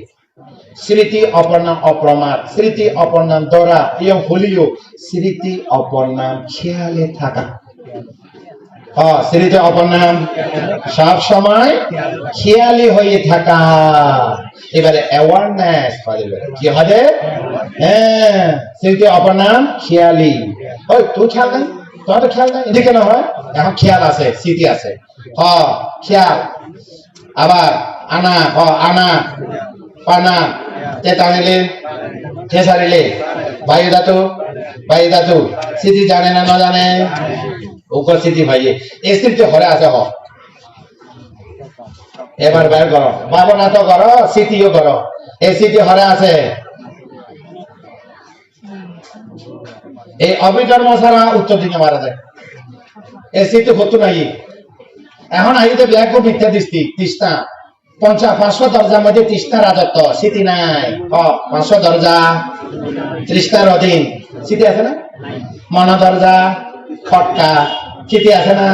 স্মৃতি অপর নাম অপ্রমাদ স্মৃতি অপর নাম দরা এবং হলিও স্মৃতি অপর নাম খেয়ালে থাকা স্মৃতি অপর নাম সব সময় খেয়ালি হয়ে থাকা এবারে অ্যাওয়ারনেস কি হবে হ্যাঁ স্মৃতি অপর নাম খেয়ালি ওই তুই খেয়াল নাই তোমার তো খেয়াল নাই এদিকে না হয় এখন খেয়াল আছে স্মৃতি আছে খেয়াল আবার আনা আনা পানা টানিলে সারিলে বায়ু ধাতু স্মৃতি জানে না জানে উপস্থিতি ভাইয়ে এই স্মৃতি ঘরে আছে এবার বের করো ভাবনা তো করো স্মৃতিও করো এই স্মৃতি ঘরে আছে এই অবিকর্ম ছাড়া উত্তর দিকে মারা যায় এই স্মৃতি হতো নাই এখন আইতে ব্যাগ মিথ্যা দৃষ্টি তৃষ্ণা 500 দরজার মধ্যে তৃষ্ণা রাজত্ব স্মৃতি নাই 500 দরজা তৃষ্ণার অধীন স্মৃতি আছে না মন দরজা খটকা স্মৃতি আছে না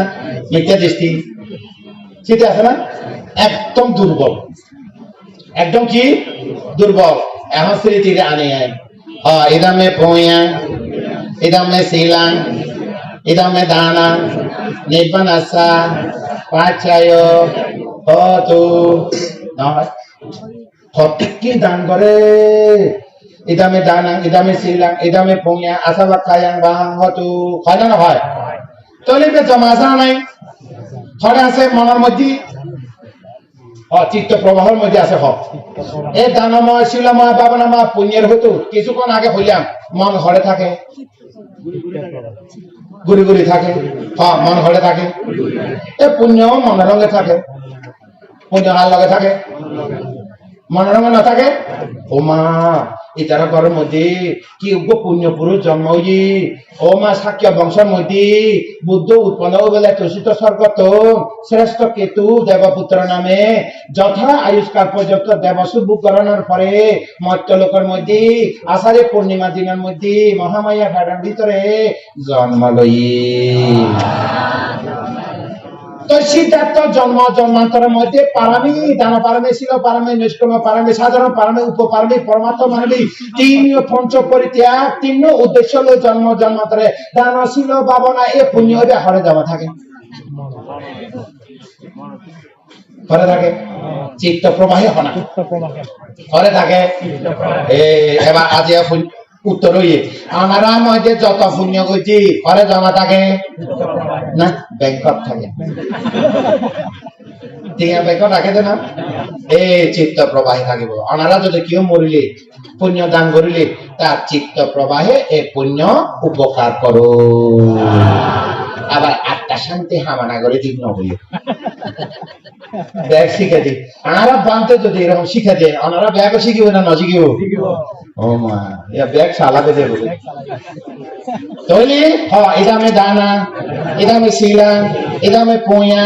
মিথ্যা দৃষ্টি স্মৃতি আছে না একদম দুর্বল একদম কি দুর্বল এখন স্মৃতি আনে ইদামে পোয়া ইদামে শিলা ইদামে দানা নির্বাণ আসা পাচায় হতু কি দান করে idame danang, idame silang, idame pungya, asawa kayang bahang hotu, হয় না হয়? তলিবে জমা আছে না নাই? ঘরে আছে মনের মধ্যে, চিত্ত প্রবাহের মধ্যে আছে হক। এই দানময়, শিলময়, ভাবনাময়, পুণ্যের হতু কিছুক্ষণ আগে হইলাম, মন ঘরে থাকে, ঘুরি ঘুরি থাকে, মন ঘরে থাকে। এই পুণ্য মনের রঙে থাকে, পুণ্য হার লগে থাকে, মনের রঙে না থাকে। ও মা ইতারা ঘরের মধ্যে কি পুণ্য পুরুষ জন্ম হই, ও মা শাক্য বংশের মধ্যে বুদ্ধ উৎপন্ন বলে তুষিত স্বর্গত শ্রেষ্ঠ কেতু দেবপুত্র নামে যথা আয়ুষ্কাল পর্যন্ত দেবসু বুক করানোর পরে মর্ত্য লোকের মধ্যে আষাঢ়ে পূর্ণিমা দিনের মধ্যে মহামায়া ঘাটার ভিতরে জন্ম লই। তো সিদ্ধার্থ জন্ম জন্মান্তরের মধ্যে পারামি, দান পারামি, শিল পারামি, নিষ্ক্রম পারামি, সাধারণ পারামি, উপপারামি, পরমাত্মা মানবী, তিন পঞ্চ পরিত্যাগ, তিন উদ্দেশ্য হলো জন্ম জন্মান্তরে দান, শিল, ভাবনা এ পুণ্য হইবে হরে জমা থাকে, হরে থাকে, চিত্ত প্রবাহে হনা হরে থাকে। এবার আজ উত্তর হইয়ে আমরা মধ্যে যত পুণ্য করছি হরে জমা থাকে না, ব্যাংকত থাকে, টিয়া ব্যাংকত রাখে না, এই চিত্ত প্রবাহে থাকিব। অনারা যদি কেউ মরিলে পুণ্য দান করিলে তার চিত্ত প্রবাহে এই পুণ্য উপকার করো। আবার আত্মা শান্তি হামানা করে দিন নহইলে ব্যাগ শিখে দিই, আনারা বানতে যদি এরকম শিখে দেয়, ওনারা ব্যাগও শিখিব না নজিখিব। ও মা ব্যাগ চালাতে দেবো তৈলি ইদামে দানা, ইদামে শিলাং, ইদামে পোয়া,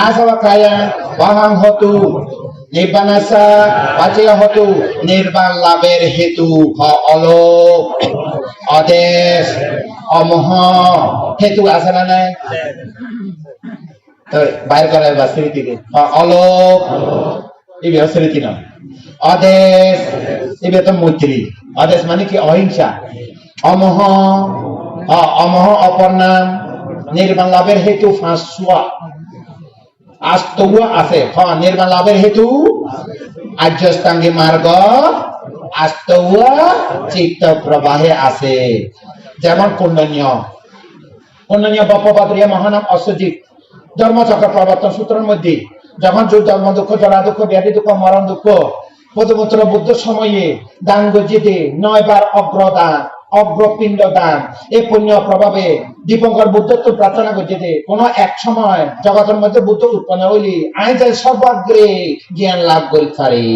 আসাওয়া কায়া, বাহাং হতু, নির্বাণাসা বাঁচিয়া হতু, নির্বাণ লাভের হেতু অলোক, অদেশ, অমোহ হেতু আছে না নাই? বাইর করা বা স্মৃতিকে অলোক এই স্মৃতি নয়, অদেশ এবার তো মৈত্রী, অদেশ মানে কি অহিংসা, অমোহ অমোহ অপর নাম, নির্বাণ লাভের হেতু ফাঁসুয়া, আস্তৌয়া আছে, নির্বাণ লাভের হেতু আর্যষ্টাঙ্গী মার্গ, আস্তৌয়া চিত্ত প্রবাহে আছে। যেমন কুণ্ডনীয়, কুণ্ডনীয় বপ্পবাদ্রিয়া মহানাম অশ্বজিৎ ধর্মচক্র প্রবর্তন সূত্রের মধ্যে যখন জন্ম দুঃখ, জরা দুঃখ, ব্যাধি দুঃখ, মরণ দুঃখ, প্রথমোত্তর বুদ্ধ সময়ে দান গজিতে 9 বার অগ্রদান, অগ্রপিণ্ড দান এই পুণ্য প্রভাবে দীপঙ্কর বুদ্ধত্ব প্রার্থনা গজিতে কোন এক সময় জগতের মধ্যে বুদ্ধ উৎপন্ন হইলি আয় যায় সর্বাগ্রে জ্ঞান লাভ করি পারি।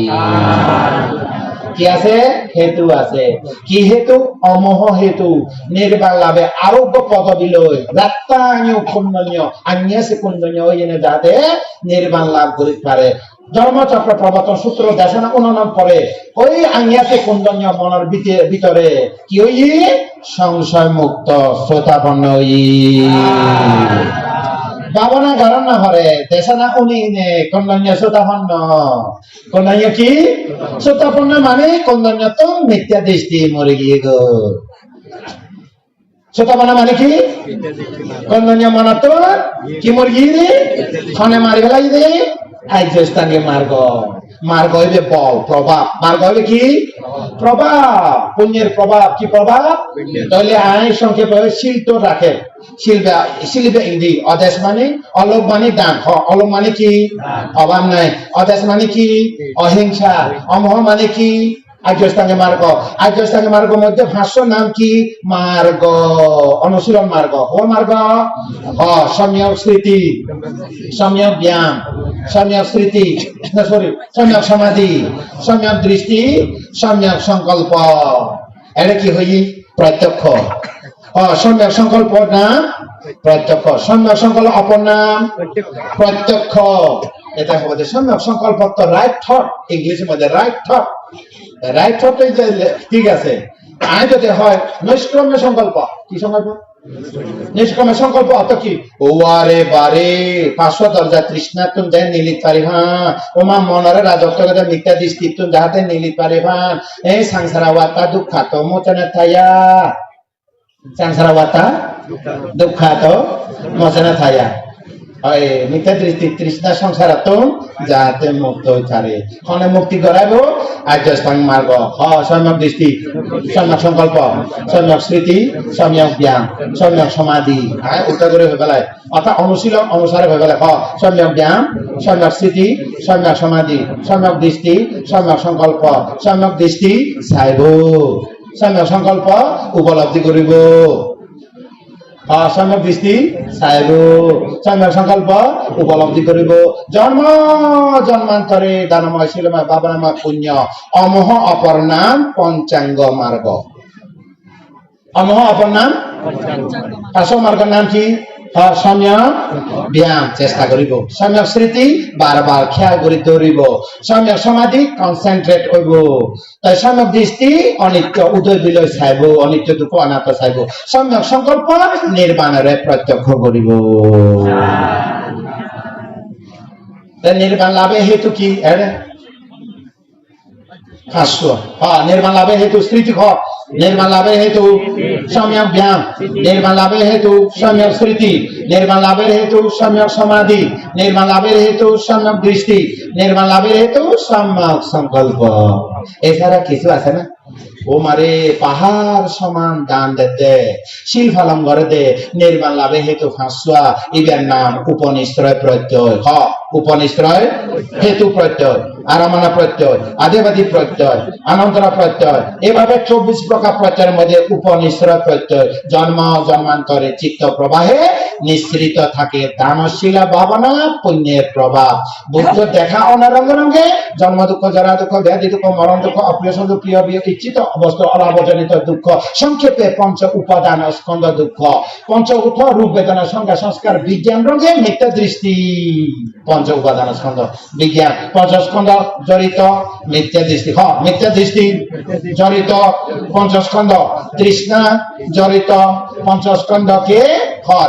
কি আছে? হেতু আছে। কি হেতু? অমোহ হেতু, নির্বাণ লাভে আরোগ্য পদবী লই রাত্তানীয় কুণ্ডনীয় আন্যাসে কুণ্ডনীয় ওই জন্য যাতে নির্বাণ লাভ করি পারে। ধর্মচক্র প্রবর্তন সূত্র দেশনা উন্নয়ন পরে ওই আন্যাসে কুণ্ডনীয় মনের ভিতরে কি ওই সংশয় মুক্ত শ্রোতাপন্ন ভাবনা ধারণা হরে দেশনা উনি কন্যান্য শ্রোতাপন্ন। কন্যান্য কি? শ্রোতাপন্ন মানে কন্যান্য তো মিথ্যা দৃষ্টি মরে গিয়ে গো। শ্রোতাপন্ন মানে কি? কন্যান্য মনে তো কি মরে গিয়ে খনে মারি ফেলাই দে আইজস্তাঙ্গে মার্গ। মার্গ হইবে বল, প্রভাব। মার্গ হইবে কি? প্রভাব, পুণ্যের প্রভাব। কি প্রভাব? তাহলে আইন সংক্ষেপ হবে শিল্প রাখে। শিল্পে ইন্দি অদেশ মানে অলোক মানে দান। অলোক মানে কি? অভাব নাই। অদেশ মানে কি? অহিংসা। অমোহ মানে কি? আর্যষ্টাঙ্গে মার্গ। আর্যষ্টাঙ্গে মার্গ মধ্যে ভাষ্য নাম কি? মার্গ, অনুশীলন মার্গ। ও মার্গ সম্যক স্মৃতি, সম্যক জ্ঞান, সম্যক স্মৃতি, সরি সম্যক সমাধি, সম্যক দৃষ্টি, সম্যক সংকল্প। এটা কি হই? প্রত্যক্ষ। সম্যক সংকল্প নাম প্রত্যক্ষ। সম্যক সংকল্প অপর নাম প্রত্যক্ষ। এটা হবে সম্যক সংকল্প তো রাইট থট, ইংলিশের মধ্যে রাইট থট। রাইট থট ঠিক আছে। আয় যদি হয় নৈষ্ক্রম্য সংকল্প। কি সংকল্প? নিষ্ক্রম্য সংকল্প অত কি? ও আরে বারে 500 দরজা তৃষ্ণা তুম যাই নিলিত পারি ভান ওমা মনরে রাজত্ব মিথ্যা দৃষ্টি তুম যাহাতে নিলিত পারি ভান এই সংসারা ওয়াতা দুঃখাত মোচনে থায়া। সংসারা ওয়াতা দুঃখাত মোচনে থায়া। হয় মিথ্যা দৃষ্টি তৃষ্ণা সংসারাতম যাতে মুক্ত হইতারে খনে মুক্তি করাইব আর্যস্থান মার্গ সম্যক দৃষ্টি সম্যক সংকল্প সম্যক স্মৃতি সম্যক জ্ঞান সম্যক সমাধি উত্তর করে হয়ে পেলায় অর্থাৎ অনুশীলন অনুসারে হয়ে পেলায় সম্যক জ্ঞান সম্যক স্মৃতি সম্যক সমাধি সম্যক দৃষ্টি সম্যক সংকল্প সম্যক দৃষ্টি চাইব সম্যক সংকল্প উপলব্ধি করিব সম্যক দৃষ্টি চাইব সম্যক সংকল্প উপলব্ধি করিব জন্ম জন্মান্তরে দানময় শিলময় বাবনাময় পুণ্য অমোহ অপর নাম পঞ্চাঙ্গ মার্গ অমোহ অপর নাম পাঁচশ মার্গের নাম কি সম্যক ব্যায়াম চেষ্টা করিব সম্যক স্মৃতি বারবার খেয়াল করি ধরিব সম্যক সমাধি কনসেন্ট্রেট হইব তাই সম্যক দৃষ্টি অনিত্য উদয় বিলয় চাইব অনিত্য দুঃখ অনাথ চাইব সম্যক সংকল্প নির্বাণরে প্রত্যক্ষ করিব নির্বাণ লাভে হেতু কি নির্মাণ লাভে হেতু স্মৃতি নির্মাণ লাভে হেতু সম্যক ব্যায়াম নির্মাণ লাভে হেতু সম্যক স্মৃতি নির্মাণ লাভের হেতু সম্যক সমাধি নির্মাণ লাভের হেতু সম্যক দৃষ্টি নির্মাণ লাভের হেতু সম্যক সংকল্প এছাড়া কিছু আছে না ও মারে পাহাড় সমান দান দিতে শিল ফালন করে দে নির্মাণ লাভে হেতু ফাঁসুয়া ইবের নাম উপনিশ্রয় প্রত্যয় উপনিশ্রয় হেতু প্রত্যয় আরামানা প্রত্যয় আদিবাদী প্রত্যয় আনন্তরা প্রত্যয় এভাবে 24 প্রকার প্রত্যয়ের মধ্যে উপনিশ্রয় প্রত্যয় জন্ম জন্মান্তরে চিত্ত প্রবাহে নিঃসৃত থাকে দানশীলা ভাবনা পুণ্যের প্রভাব বুদ্ধ দেখা অনারঙ্গ রঙ্গে জন্ম দুঃখ জরা দুঃখ ব্যাধি দুঃখ মরণ দুঃখ অপ্রিয় সন্ধু প্রিয় বিয়োগ ইচ্ছিত অবস্থা অলাভজনিত দুঃখ সংক্ষেপে পঞ্চ উপাদান স্কন্ধ দুঃখ পঞ্চ উঠ রূপ বেদনা সংজ্ঞা সংস্কার বিজ্ঞান রঙ্গে মিথ্যা দৃষ্টি পঞ্চ উপাদান স্কন্ধ বিজ্ঞান পঞ্চস্কন্ধ জড়িত মিথ্যা দৃষ্টি মিথ্যা দৃষ্টি জড়িত পঞ্চস্কন্ধ তৃষ্ণা জড়িত পঞ্চস্কন্ধকে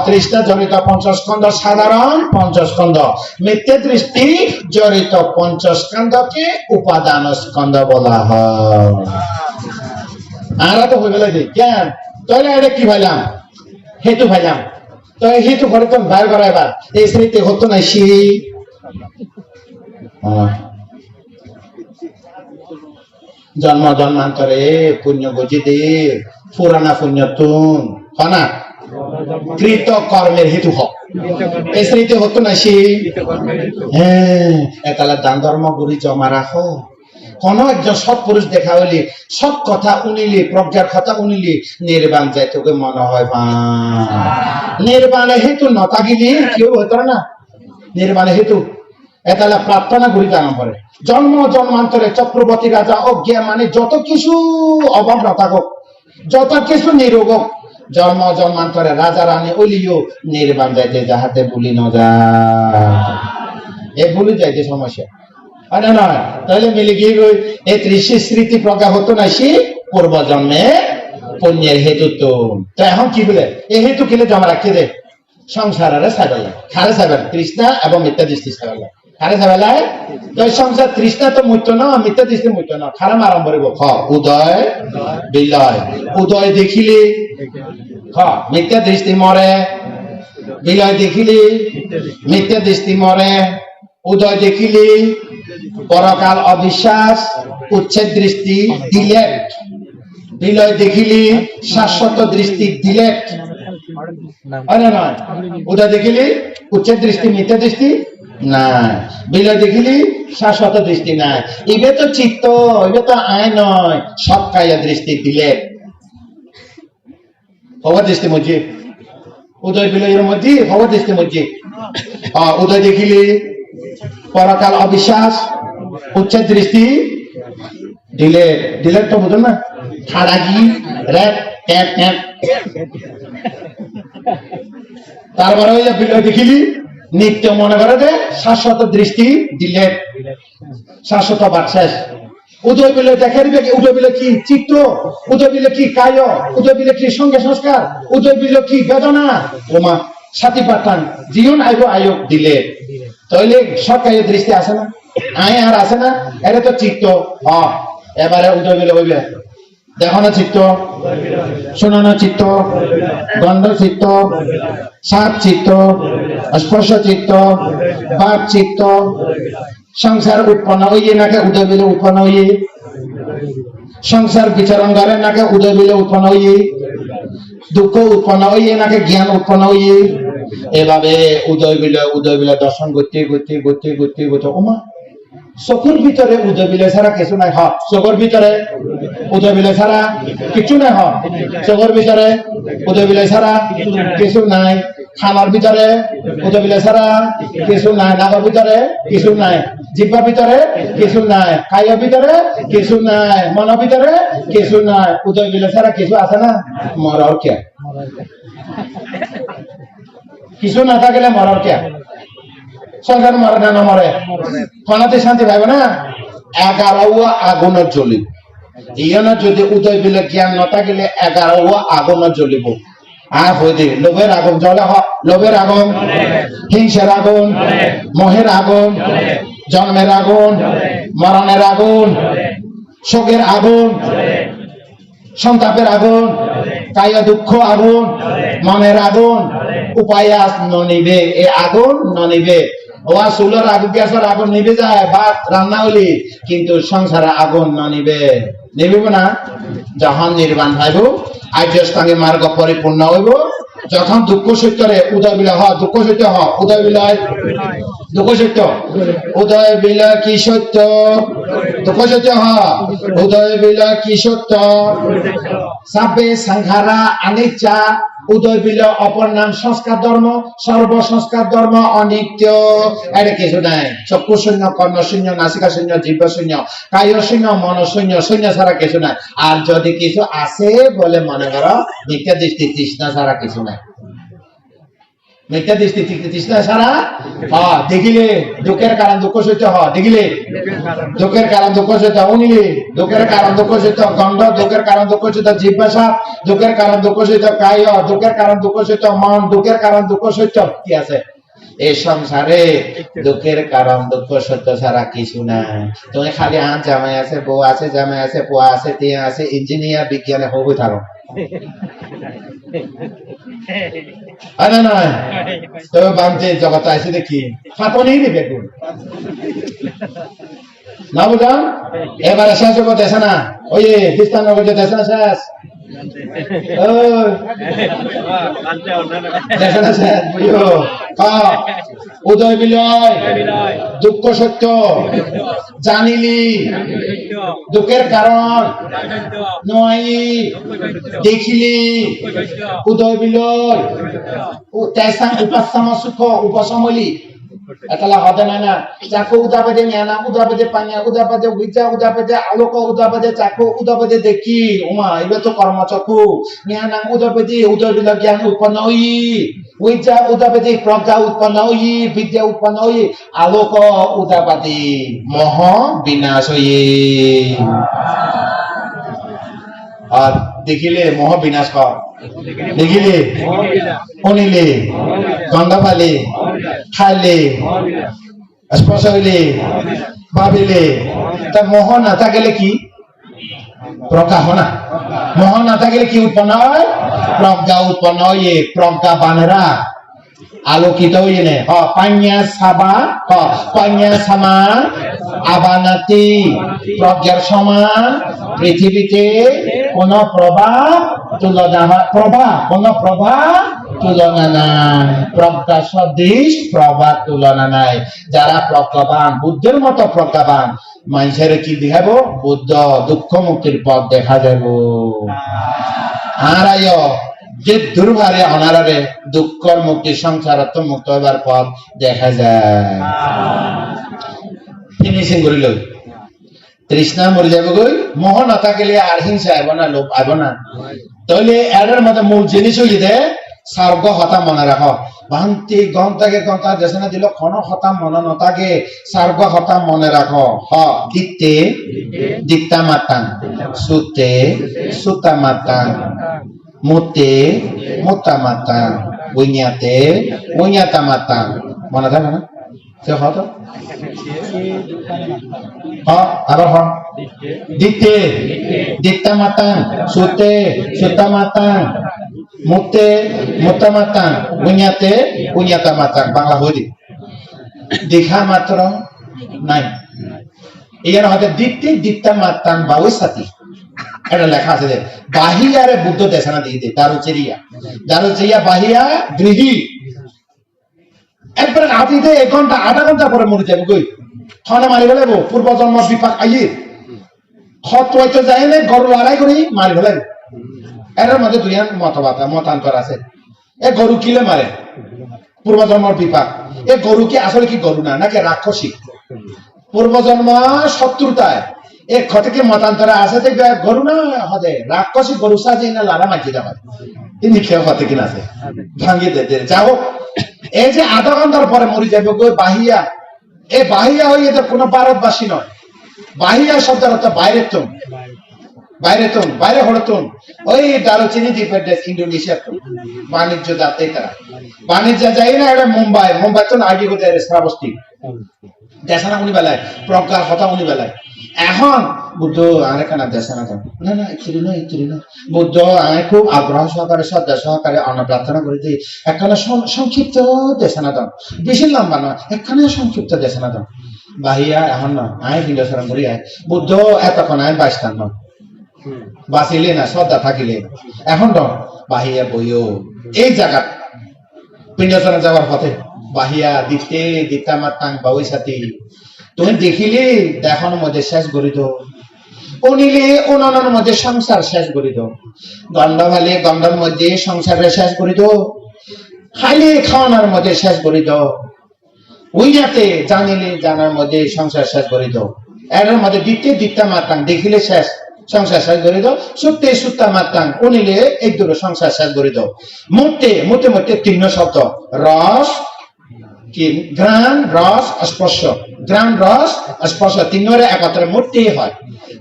তৃষ্ণা জড়িত পঞ্চস্কন্ধ সাধারণ পঞ্চস্কন্ধ মিথ্যা দৃষ্টি জড়িত পঞ্চস্কন্ধকে উপাদান স্কন্ধ বলা হয় আমরা তো হয়ে গেল কেন তাহলে এটা কি ভাইলাম হেতু ভাইলাম তো হেতু ঘরে তো বাইর করা এবার এই স্মৃতি হতো না জন্ম জন্মান্তরে পুণ্য গজিদের পুরানা পুণ্য তুন না কৃত কর্মের হেতু হোক এই স্মৃতি হতো না একালা দান ধর্ম গুরি জমা রাখো কোন একজন সৎ পুরুষ দেখা হইলি সৎ কথা উনিলি প্রজ্ঞার কথা উনিলি নির্বাণ যায় তোকে মনে হয় নির্বাণে হেতু নতাগিলি কেউ হইত না নির্বাণে হেতু একালা প্রার্থনা করি দান করে জন্ম জন্মান্তরে চক্রবর্তী রাজা অজ্ঞা মানে যত কিছু অভাব না থাকুক যত কিছু নিরোগ জন্ম জন্মান্তরে রাজা রানী ওলিও নির্বাণ যাইতে যাহাতে ভুলি ন যায় ভুলি যাইতে সমস্যা আরে নয় তাহলে মিলে গিয়ে এই ত্রিশি স্মৃতি প্রজ্ঞা হতো না পূর্ব জন্মে পুণ্যের হেতু তো এখন কি বলে এই হেতু কিনে জমা রাখতে দে সংসারে সাইবেল খারে সাইবেল তৃষ্ণা এবং মিথ্যা দৃষ্টি সাইবেল খারে সাইবেলায় তো সংসার তৃষ্ণা তো মুত্য না মিথ্যা দৃষ্টি মুত্য না খারাপ আরম্ভ করিব উদয় বিলয় উদয় দেখিলি মিথ্যা দৃষ্টি মরে বিলয় দেখিলি মিথ্যা দৃষ্টি মরে উদয় দেখিলি পরকাল অবিশ্বাস উচ্ছেদ দৃষ্টি ডিলেট বিলয় দেখিলি শাশ্বত দৃষ্টি ডিলেট নয় উদয় দেখিলি উচ্ছেদ দৃষ্টি মিথ্যা দৃষ্টি নাই বিলয় দেখিলি শাশ্বত দৃষ্টি নাই ইবে তো চিত্ত ইবে তো আয় নয় সব কায়া দৃষ্টি ডিলেট হওয়া দৃষ্টি মধ্যে উদয় বিলয়ের মধ্যে হওয়া দৃষ্টি মধ্যে উদয় দেখিলি পরকাল অবিশ্বাস উচ্ছেদ দৃষ্টি ডিলেট ডিলেট তো বুঝুন না খাড়াগি র্যাপ ট্যাপ ট্যাপ তারপরে ওই যে বিলয় দেখিলি নিত্য মনে করে যে শাশ্বত দৃষ্টি ডিলেট শাশ্বত বাদশেষ উদয় বিলে দেখা দিবে উদয় বিলে কি চিত্ত উদয় বিলে কি কায় উদয় বিলে কি সঙ্গে সংস্কার উদয় বিলে কি বেদনা ওমা সাথী পাঠান জীবন আইব আয়োগ দিলে তাহলে সরকারি দৃষ্টি আছে না আয় আর আছে না এটা তো চিত্ত এবারে উদয় বিলে হইবে দেখানো চিত্ত, শোনানো চিত্ত, গন্ধ চিত্ত, সাত চিত্ত, স্পর্শ চিত্ত, বাক চিত্ত, সংসার উৎপন্ন হইয়ে নাকি উদয় বিলে উৎপন্ন হইয়ে, সংসার বিচরণ করে নাকি উদয় বিলে উৎপন্ন হইয়ে, দুঃখ উৎপন্ন হইয়ে নাকি জ্ঞান উৎপন্ন হইয়ে, এভাবে উদয় বিলে দর্শন করতে করতে করতে করতে করতে ওমা চকুর ভিতরে উদয় বিলে ছাড়া কিছু নাই। হ চকুর ভিতরে উদয় বিলে ছাড়া কিছু নাই। হ চকুর ভিতরে উদয় বিলে ছাড়া কিছু নাই। খানার ভিতরে উদয় বিলে ছাড়া কিছু নাই। নাগর ভিতরে কিছু নাই। জিহ্বার ভিতরে কিছু নাই। কায়ের ভিতরে কিছু নাই। মনের ভিতরে কিছু নাই। উদয় বিলে ছাড়া কিছু আছে না? মরার কে কিছু না থাকলে মরার কে? সরকার মরে না না মরে, কোনাতে শান্তি পাইবে না। 11 আগুনের জ্বলিব। ইয়না যদি উদয় বিলে জ্ঞান না থাকিলে 11 আগুনের জ্বলিব। আর হইতে লোভের আগুন জ্বলে। লোভের আগুন, হিংসার আগুন, মোহের আগুন, জন্মের আগুন, মরণের আগুন, শোকের আগুন, সন্তাপের আগুন, কায়া দুঃখ আগুন, মনের আগুন, উপায় নিবে। এ আগুন নিবে। ওয়া চুলের আগুন, গ্যাসের আগুন নিবে যায়, ভাত রান্না হলি, কিন্তু সংসারে আগুন নিবে। নিবিব না? যখন নির্বাণ ভাইব আর্যস্থানে মার্গ পরিপূর্ণ হইব, যখন দুঃখ সত্যরে উদয় বিলয় হ, দুঃখ সত্য হ, উদয় বিলয় দুঃখ সত্য, উদয় বিলয় কি সত্য? দুঃখ সত্য হ, উদয় বিলয় কি সত্য? সাবে সংখারা অনিচ্ছা। উদয় বিলয় অপর নাম সংস্কার ধর্ম। সর্ব সংস্কার ধর্ম অনিত্য। এটা কিছু নাই। চক্ষু শূন্য, কর্ণ শূন্য, নাসিকা শূন্য, জিহ্বা শূন্য, কায় শূন্য, মন শূন্য, শূন্য ছাড়া কিছু নাই। আর যদি কিছু আছে বলে মনে করো, মিথ্যা দৃষ্টি তৃষ্ণা ছাড়া কিছু নাই। মিথ্যা দৃষ্টি তৃষ্ণা ছাড়া দেখিলে দুঃখের কারণ দুঃখ সত্য। দেখিলে দুঃখের কারণ দুঃখ সত্য। উনিলে দুঃখের কারণ দুঃখ সত্য। গন্ধ দুঃখের কারণ দুঃখ সত্য। জিহ্বা সাপ দুঃখের কারণ দুঃখ সত্য। কায় দুঃখের কারণ দুঃখ সত্য। মন দুঃখের কারণ দুঃখ সত্য। কি আছে এই সংসারে? দুঃখের কারণ দুঃখ সত্য ছাড়া কিছু নাই। তুমি খালি হাত জামাই আছে, বউ আছে, জামাই আছে, পোয়া আছে, টিয়া আছে, ইঞ্জিনিয়ার বিজ্ঞানে হবু থাকো নয়। তো বাংতে জগৎ আছে দেখি ফাঁপনি দিবে না বুঝলাম। এবারে শেষ হবো দেশে না, ওই খ্রিস্টান নগর দেশে না শেষ। উদয় বিলয় দুঃখ সত্য জানিলি, দুঃখের কারণ নয় দেখিলি। উদয় বিলয় উপাসাম সুখ উপসমলি। এতলা হতে নাই না। চাকু উদাপদে জ্ঞানা, উদাপদে পানিয়া, উদাপদে উইজা, উদাপদে আলোক, উদাপদে চাকু, উদাপদে দেখি। ওমা এবার তো কর্মচক্ষু। জ্ঞানা উদাপদে উদয় বিলয় জ্ঞান উৎপন্ন হই। উইজা উদাপদে প্রজ্ঞা উৎপন্ন হই, বিদ্যা উৎপন্ন হই। আলোক উদাপদে মোহ বিনাশ হই। আর দেখিলে মোহ বিনাশ কর। দেখিলে, শুনিলে, গন্ধ পালে, খাইলে, স্পর্শ হইলে, ভাবিলে, তা মোহ না থাকিলে কি? প্রজ্ঞা হয় না। মোহ না থাকিলে কি উৎপন্ন হয়? প্রজ্ঞা উৎপন্ন হইয়ে। প্রজ্ঞা বানেরা আলোকিত হইয়ে নে। পাইয়া সাবা, পাইয়া সামা আবানাতি। প্রজ্ঞার সমান পৃথিবীতে কোন প্রভাব তুলনা হয়? কোন প্রভাব তুলনা নাই। প্রজ্ঞা সদৃশ প্রভাব তুলনা নাই। যারা প্রজ্ঞাবান, বুদ্ধের মতো প্রজ্ঞাবান, মানুষের কি দেখাব? বুদ্ধ দুঃখ মুক্তির পথ দেখা যাব। আর যে দুর্ভারে অনারে দুঃখর মুক্তি, সংসারত্ব মুক্ত হবার পথ দেখা যায়। ফিনিশিং করিল তৃষ্ণা মরে যাবে গই। মোহ না থাকিলে আর হিংসা আইব না, লোভ আইব না। তাহলে এর মধ্যে মূল জিনিস হইলে স্বর্গ হতা মনে রাখ। ভান্তি গন্তাকে গন্তা দেশনা দিল ক্ষণ হতা মনে নথাকে, স্বর্গ হতা মনে রাখ। দিতে দিকতা মাতাং, সুতে সুতা মাতাং, মুতে মুতা মাতাং, উইয়াতে উইয়াতা মাতাং। মনে থাকে না? সে হতো আবার হ দিতে দিত্তা মাতাং সুতে সুতা মাতাং মুক্তে মুক্তা মাতাং বুনিয়াতে বুনিয়াতা মাতাং বাংলা হদি দেখা মাত্র নাই ইয়ার হতে দিতে দিত্তা মাতাং বাউই সাথী এটা লেখা আছে বাহিয়ারে বুদ্ধ দেশনা দিয়ে দে দারুচেরিয়া বাহিয়া গৃহী একবার আতিতে 1 ঘন্টা 8 ঘন্টা পরে মরে যাবে কই থানা মারি ফেলে পূর্ব জন্ম বিপাক আইয়ে হত হইতে যায় না গরু লড়াই করি মারি ফেলে এর মধ্যে দুই মতান্তর আছে এ গরু কিলে মারে পূর্ব জন্মর বিপাক এ গরু কি আসলে কি গরু না নাকি রাক্ষসী পূর্ব জন্ম শত্রুতায় এক ক্ষতিকে মতান্তরে আছে গরু না হদে রাক্ষসী গরু সাজে না লারা মাঝি দেওয়া তিনি খেয়ে হতে কিনা আছে ভাঙিয়ে দিতে যাও এই যে 8 ঘন্টার পরে মরি যাবে গো বাহিয়া এই বাহিয়া হইয়ে তো কোনো ভারতবাসী নয় বাহিয়া শব্দের অর্থ বাইরে হড়তুন ওই দারুচিনি দ্বীপের দেশ ইন্দোনেশিয়া বাণিজ্য যাতে তারা বাণিজ্য যাই না এটা মুম্বাই তো আগে কোথায় শ্রাবস্তি দেশানা উনি বেলায় প্রজ্ঞার কথা উনি বেলায় এখন বুদ্ধ আরে কেনা দেশানা যান না একচুয়ালি না বুদ্ধ আমি খুব আগ্রহ সহকারে শ্রদ্ধা সহকারে অন্ন প্রার্থনা করে দিই একখানে সংক্ষিপ্ত দেশানা দান বেশি লম্বা নয় একখানে সংক্ষিপ্ত দেশানা দান বাহিয়া এখন নয় আমি হিন্দুসরণ করি বুদ্ধ এতক্ষণ আমি বাইস্তান নয় বাঁচিলে না শ্রদ্ধা থাকিলে এখন তো বাহিয়া বইও এই জায়গা পিণ্ডচরণ যাওয়ার পথে বাহিয়া দিতে দিতা মাতাং বাউই সাথী তুমি দেখিলে দেখানোর মধ্যে শেষ করি তো অনিলে অনানোর মধ্যে সংসার শেষ করি তো গন্ড ভালে গন্ডর মধ্যে সংসারের শেষ করি তো খাইলে খাওয়ানোর মধ্যে শেষ করি তো উইয়াতে জানিলে জানার মধ্যে সংসার শেষ করি তো এর মধ্যে দিতে দিতা মাতাং দেখিলে শেষ সংসার শেষ করে দাও সুতে সুতা মাতাং উনিলে এই দুটো সংসার শেষ করে দাও মুতে 3 শব্দ রস কি ঘ্রাণ রস স্পর্শ ঘ্রাণ রস স্পর্শ 3 একত্রে মুতে হয়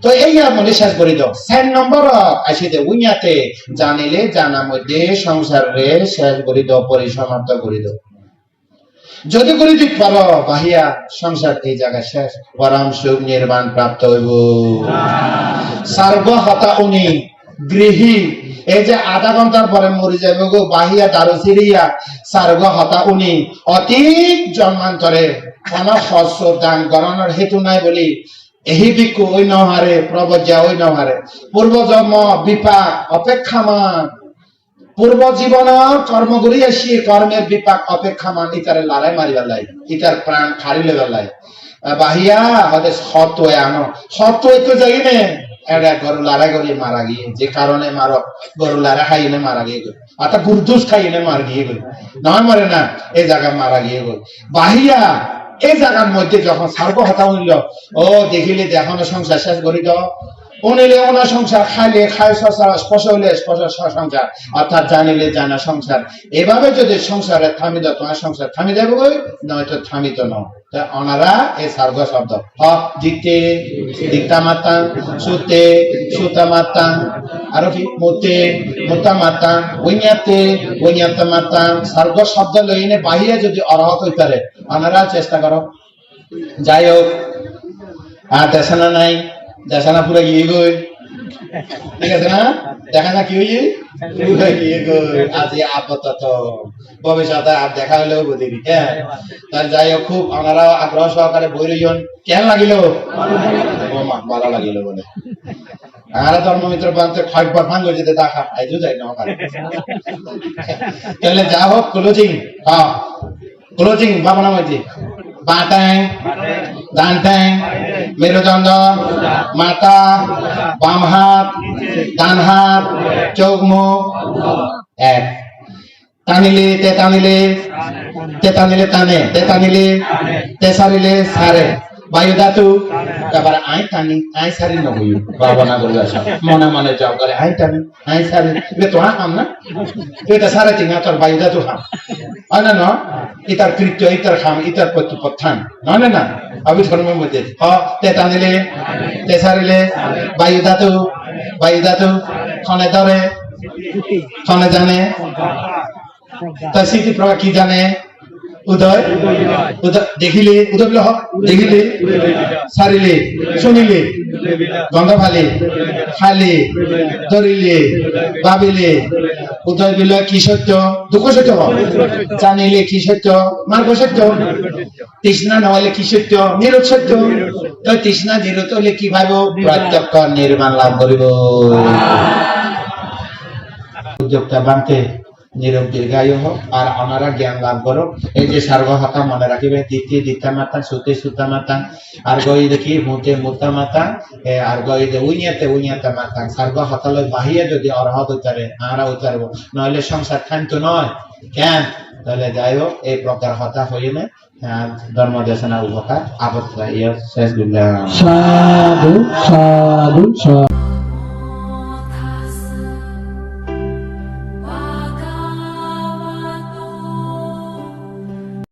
তো এই মধ্যে শেষ করে দাও 4 নম্বর আসিতে উইয়াতে জানিলে জানা মধ্যে সংসারে শেষ করে দাও পরিসমাপ্ত করে দাও যদি করে দিতে পারো বাহিয়া সংসার এই জায়গা শেষ পরম সুখ নির্বাণ প্রাপ্ত হইব সার্বহতা উনি গৃহী এই যে 8 ঘন্টার পরে মরে যাবে গো বাহিয়া দারুচিরিয়া সার্বহতা উনি অতীত জন্মান্তরে কোন শস্য দান গণনার হেতু নাই বলি এহি বিকু ওই নহারে প্রবজ্জা ওই নহারে পূর্বজন্ম বিপাক অপেক্ষামান পূর্ব জীবন কর্ম করি আসি কর্মের বিপাক অপেক্ষামান ইতারে লড়াই মারি বেলায় ইতার প্রাণ খারিলে বেলায় বাহিয়া হতে সত্য আনো সত্য তো যাই নে এটা গরু লড়াই করি মারা গিয়ে যে কারণে মারো গরু লড়াই খাইলে মারা গিয়ে গেল অর্থাৎ গুরদুস খাইলে মার গিয়ে গেল নয় মরে না এই জায়গায় মারা গিয়ে গেল বাহিয়া এই জায়গার মধ্যে যখন সার্বহতা হইল ও দেখিলে দেখানো সংসার শেষ করি দাও অনিলে ওনা সংসার খাইলে খায় স্পর্শ হইলে স্পর্শ সংসার অর্থাৎ জানিলে জানা সংসার এভাবে যদি সংসারে থামি দাও তোমার সংসার থামি যাবে গই নয়তো থামিত ন অনারা এই সার্গ শব্দ দিতে দিতা মাতাং সুতে সুতা মাতাং আরো কি মুতা মাতাং উইয়াতা মাতাং সার্গ শব্দ লইনে বাহিরে যদি অরহত হইতারে অনারা চেষ্টা করো যাই হোক আর দেশানা নাই দেশানা পুরা গিয়ে গই ঠিক আছে না দেখা না কি হইয়ে পুরা গিয়ে গই আজ আপাতত ভবিষ্যতে আর দেখা হলেও বুঝিবি হ্যাঁ তার যাই হোক খুব আমরা আগ্রহ সহকারে বই রইন কেন লাগিল ভালো লাগিল বলে আর ধর্মমিত্র বান্ধব কয়েকবার ভাঙ্গ যেতে দেখা আইজু যাই না তাহলে যা হোক ক্লোজিং ভাবনা মধ্যে বাটাং ডানটাং মেরুদণ্ড মাথা বাম হাত ডান হাত চোখ মুখ এক টানিলে টানে তেসারিলে সারে বায়ু ধাতু তারপর আই টানি আই সারি নবই ভাবনা করে আসা মনে যাও করে আই টানি আই সারি তো হাম না এটা সারা চিনা তোর বায়ু ধাতু হাম হয় না না ইতার কৃত্য ইতার খাম ইতার প্রত্যুপত্থান নয় না অভিধর্মের মধ্যে তে টানিলে তে সারিলে বায়ু ধাতু ক্ষণে ধরে ক্ষণে জানে তার স্মৃতি প্রভা কি জানে উদয় উদয় দেখিলে উদয় বিল দেখিলে সারিলে শুনিলে গন্ধ ভালে খালে ধরিলে ভাবিলে উদয় বিল কি সত্য দুঃখ সত্য জানিলে কি সত্য মার্গ সত্য তৃষ্ণা নহলে কি সত্য নিরোধ সত্য তো তৃষ্ণা নিরোধ হলে কি ভাব প্রত্যক্ষ নির্মাণ লাভ করিব উদ্যোগটা বানতে নিরব দীর্ঘায়ু হোক আর ওনারা জ্ঞান লাভ করো এই যে সার্বহতা মনে রাখিবে দ্বিতীয় দ্বিতা মাতা সুতে সুতা মাতা আর গই দেখি মুতে মুতা মাতা আর গই দে উইয়াতে মাতা সার্বহতা লয় বাহিয়ে যদি অরহত উতারে আমরা উতারবো নইলে সংসার খান্ত নয় কেন তাহলে যাই হোক এই প্রকার হতা হইয়ে না ধর্ম দেশনা উপকার আপত্তি শেষ বিল্লাহ সাধু সাধু